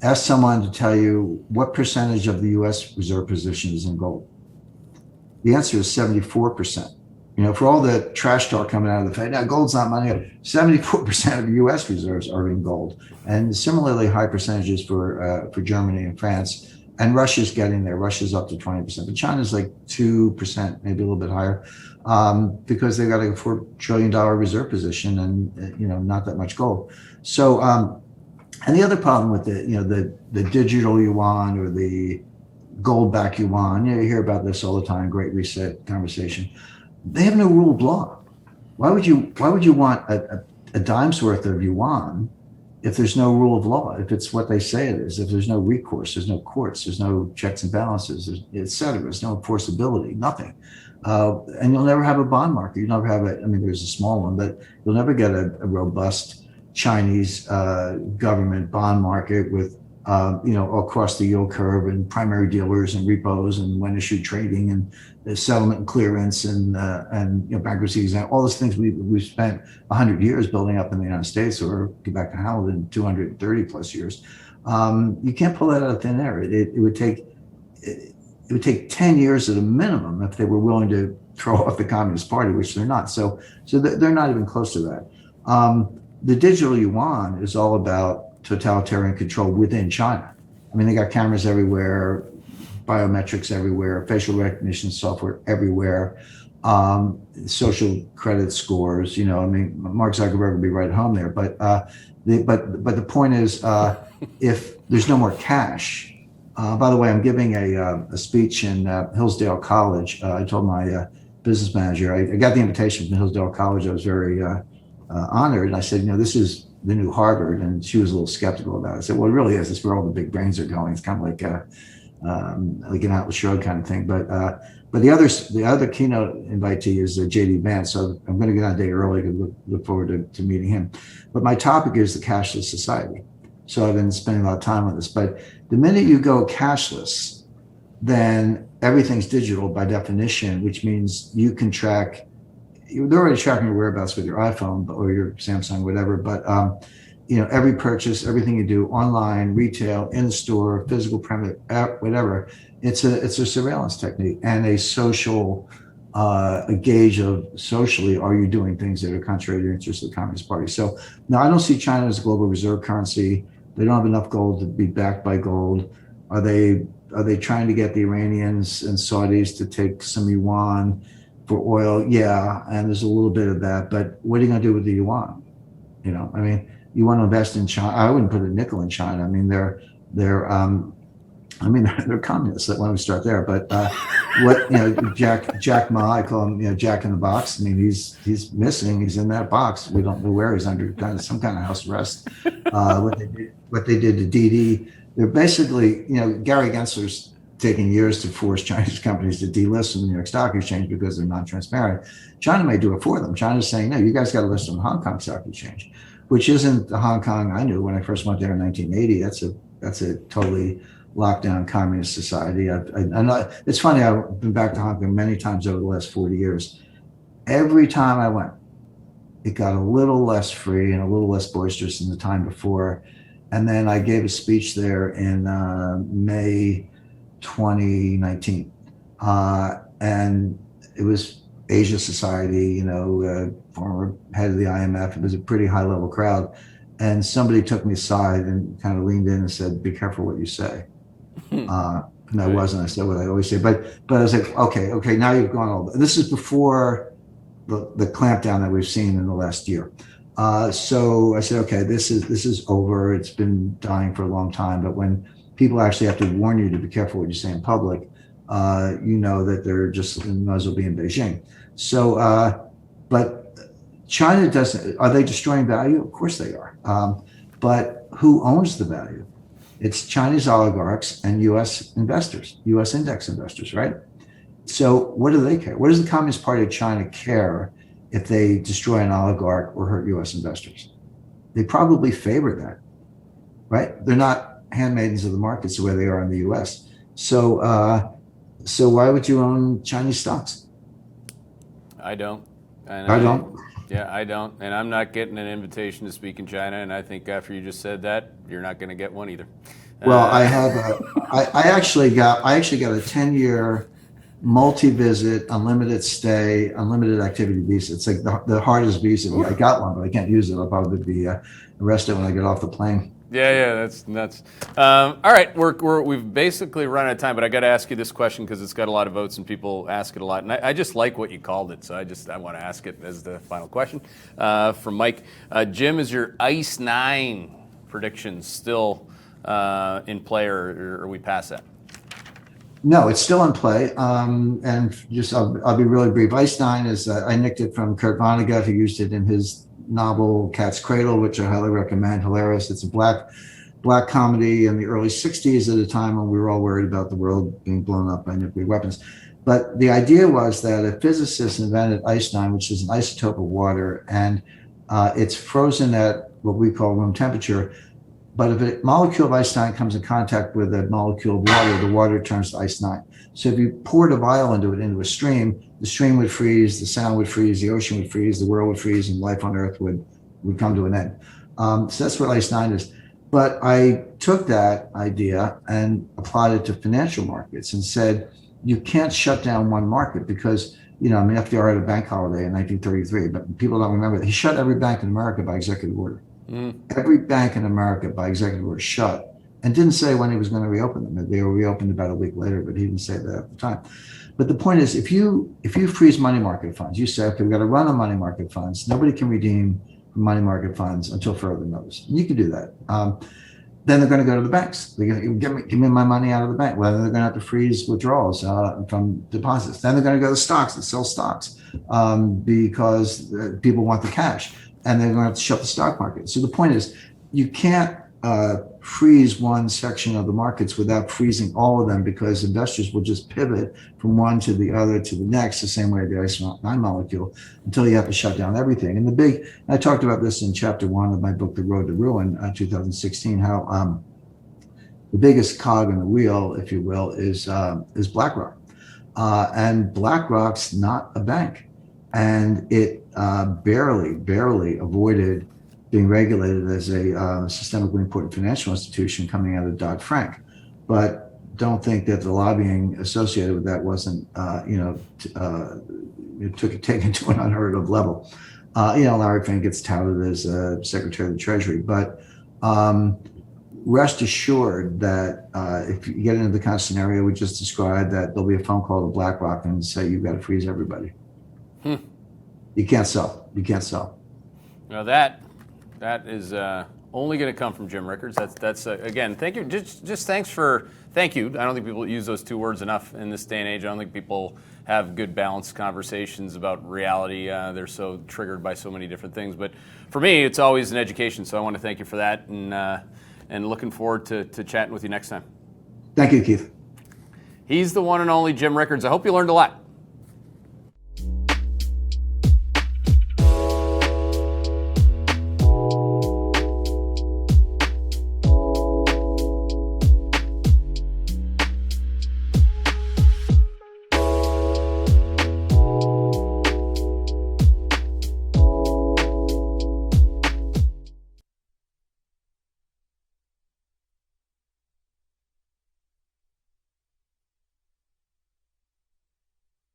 ask someone to tell you what percentage of the U.S. reserve position is in gold. The answer is 74%. For all the trash talk coming out of the Fed, now gold's not money. 74% of U.S. reserves are in gold, and similarly high percentages for Germany and France. And Russia's getting there. Russia's up to 20%, but China's like 2%, maybe a little bit higher, because they've got a $4 trillion reserve position and not that much gold. So, and the other problem with the digital yuan or the gold-backed yuan, you hear about this all the time. Great Reset conversation. They have no rule of law. Why would you want a dime's worth of yuan if there's no rule of law? If it's what they say it is, if there's no recourse, there's no courts, there's no checks and balances, et cetera, there's no enforceability, nothing. And you'll never have a bond market. You never have there's a small one, but you'll never get a robust Chinese government bond market with across the yield curve and primary dealers and repos and when issued trading and the settlement and clearance and bankruptcies and all those things we've spent 100 years building up in the United States, or go back to Hamilton, 230 plus years. You can't pull that out of thin air. It would take 10 years at a minimum if they were willing to throw off the Communist Party, which they're not. So they're not even close to that. The digital yuan is all about totalitarian control within China. They got cameras everywhere, biometrics everywhere, facial recognition software everywhere, social credit scores. Mark Zuckerberg would be right at home there. But the point is, if there's no more cash. By the way, I'm giving a speech in Hillsdale College. I told my business manager, I got the invitation from Hillsdale College. I was very honored. And I said, this is the new Harvard, and she was a little skeptical about it. I said, well, it really is. It's where all the big brains are going. It's kind of like an Atlas Shrugged kind of thing. But the other keynote invitee is JD Vance. So I'm going to get on a day early to look forward to meeting him. But my topic is the Cashless Society. So I've been spending a lot of time on this. But the minute you go cashless, then everything's digital by definition, which means you can track. They're already tracking your whereabouts with your iPhone or your Samsung, whatever. But every purchase, everything you do online, retail, in the store, physical premise, whatever, it's a surveillance technique and a social a gauge of socially, are you doing things that are contrary to the interests of the Communist Party? So now I don't see China as a global reserve currency. They don't have enough gold to be backed by gold. Are they trying to get the Iranians and Saudis to take some yuan for oil? Yeah, and there's a little bit of that. But what are you going to do with the yuan? I mean, you want to invest in China. I wouldn't put a nickel in China. I mean, they're communists. Why don't we start there? But Jack Ma, I call him, Jack in the box. I mean, he's missing. He's in that box. We don't know where he's under some kind of house arrest. What they did to Didi. They're basically, Gary Gensler's taking years to force Chinese companies to delist from the New York Stock Exchange because they're non-transparent. China may do it for them. China's saying, no, you guys got to list on the Hong Kong Stock Exchange, which isn't the Hong Kong I knew when I first went there in 1980. That's a totally locked down communist society. I know, it's funny, I've been back to Hong Kong many times over the last 40 years. Every time I went, it got a little less free and a little less boisterous than the time before. And then I gave a speech there in May 2019. And it was Asia Society, former head of the IMF. It was a pretty high level crowd. And somebody took me aside and kind of leaned in and said, be careful what you say. And I wasn't. I said what I always say. But I was like, okay, now you've gone all. This is before the clampdown that we've seen in the last year. So I said, okay, this is over. It's been dying for a long time. But when people actually have to warn you to be careful what you say in public, that they're just might as well be in Beijing. So, but China doesn't. Are they destroying value? Of course they are. But who owns the value? It's Chinese oligarchs and U.S. investors, U.S. index investors, right? So what do they care? What does the Communist Party of China care if they destroy an oligarch or hurt U.S. investors? They probably favor that, right? They're not handmaidens of the markets the way they are in the U.S. So why would you own Chinese stocks? I don't. And I don't. Yeah, I don't. And I'm not getting an invitation to speak in China. And I think after you just said that, you're not going to get one either. Well, I actually got a 10-year multi-visit, unlimited stay, unlimited activity visa. It's like the hardest visa. I got one, but I can't use it. I'll probably be arrested when I get off the plane. Yeah, that's nuts. All right, we've basically run out of time, but I got to ask you this question because it's got a lot of votes and people ask it a lot. And I just like what you called it, so I want to ask it as the final question from Mike. Jim, is your ICE 9 prediction still in play, or are we past that? No, it's still in play. And just I'll be really brief. ICE 9 is I nicked it from Kurt Vonnegut, who used it in his novel Cat's Cradle, which I highly recommend. Hilarious. It's a black comedy in the early 60s at a time when we were all worried about the world being blown up by nuclear weapons. But the idea was that a physicist invented ICE 9, which is an isotope of water, and it's frozen at what we call room temperature. But if a molecule of ICE 9 comes in contact with a molecule of water, the water turns to ICE 9. So if you poured a vial into a stream, the stream would freeze, the sound would freeze, the ocean would freeze, the world would freeze, and life on Earth would come to an end. So that's what ICE 9 is. But I took that idea and applied it to financial markets and said, you can't shut down one market because, FDR had a bank holiday in 1933, but people don't remember that. He shut every bank in America by executive order. Every bank in America by executive order shut, and didn't say when he was going to reopen them. They were reopened about a week later, but he didn't say that at the time. But the point is, if you freeze money market funds, you say, okay, we've got to run on money market funds. Nobody can redeem money market funds until further notice. And you can do that. Then they're going to go to the banks. They're going to give me my money out of the bank. Well, then they're going to have to freeze withdrawals from deposits. Then they're going to go to stocks and sell stocks because people want the cash. And they're going to have to shut the stock market. So the point is, you can't freeze one section of the markets without freezing all of them, because investors will just pivot from one to the other to the next, the same way the ICE 9 molecule, until you have to shut down everything. And I talked about this in chapter 1 of my book, The Road to Ruin, 2016, how the biggest cog in the wheel, if you will, is BlackRock. And BlackRock's not a bank. And it barely avoided being regulated as a systemically important financial institution coming out of Dodd-Frank. But don't think that the lobbying associated with that wasn't, taken to an unheard of level. Larry Fink gets touted as Secretary of the Treasury. But rest assured that if you get into the kind of scenario we just described, that there'll be a phone call to BlackRock and say you've got to freeze everybody. You can't sell. You can't sell. Now that is only going to come from Jim Rickards. That's again, thank you. Just thank you. I don't think people use those two words enough in this day and age. I don't think people have good balanced conversations about reality. They're so triggered by so many different things. But for me, it's always an education. So I want to thank you for that, and looking forward to chatting with you next time. Thank you, Keith. He's the one and only Jim Rickards. I hope you learned a lot.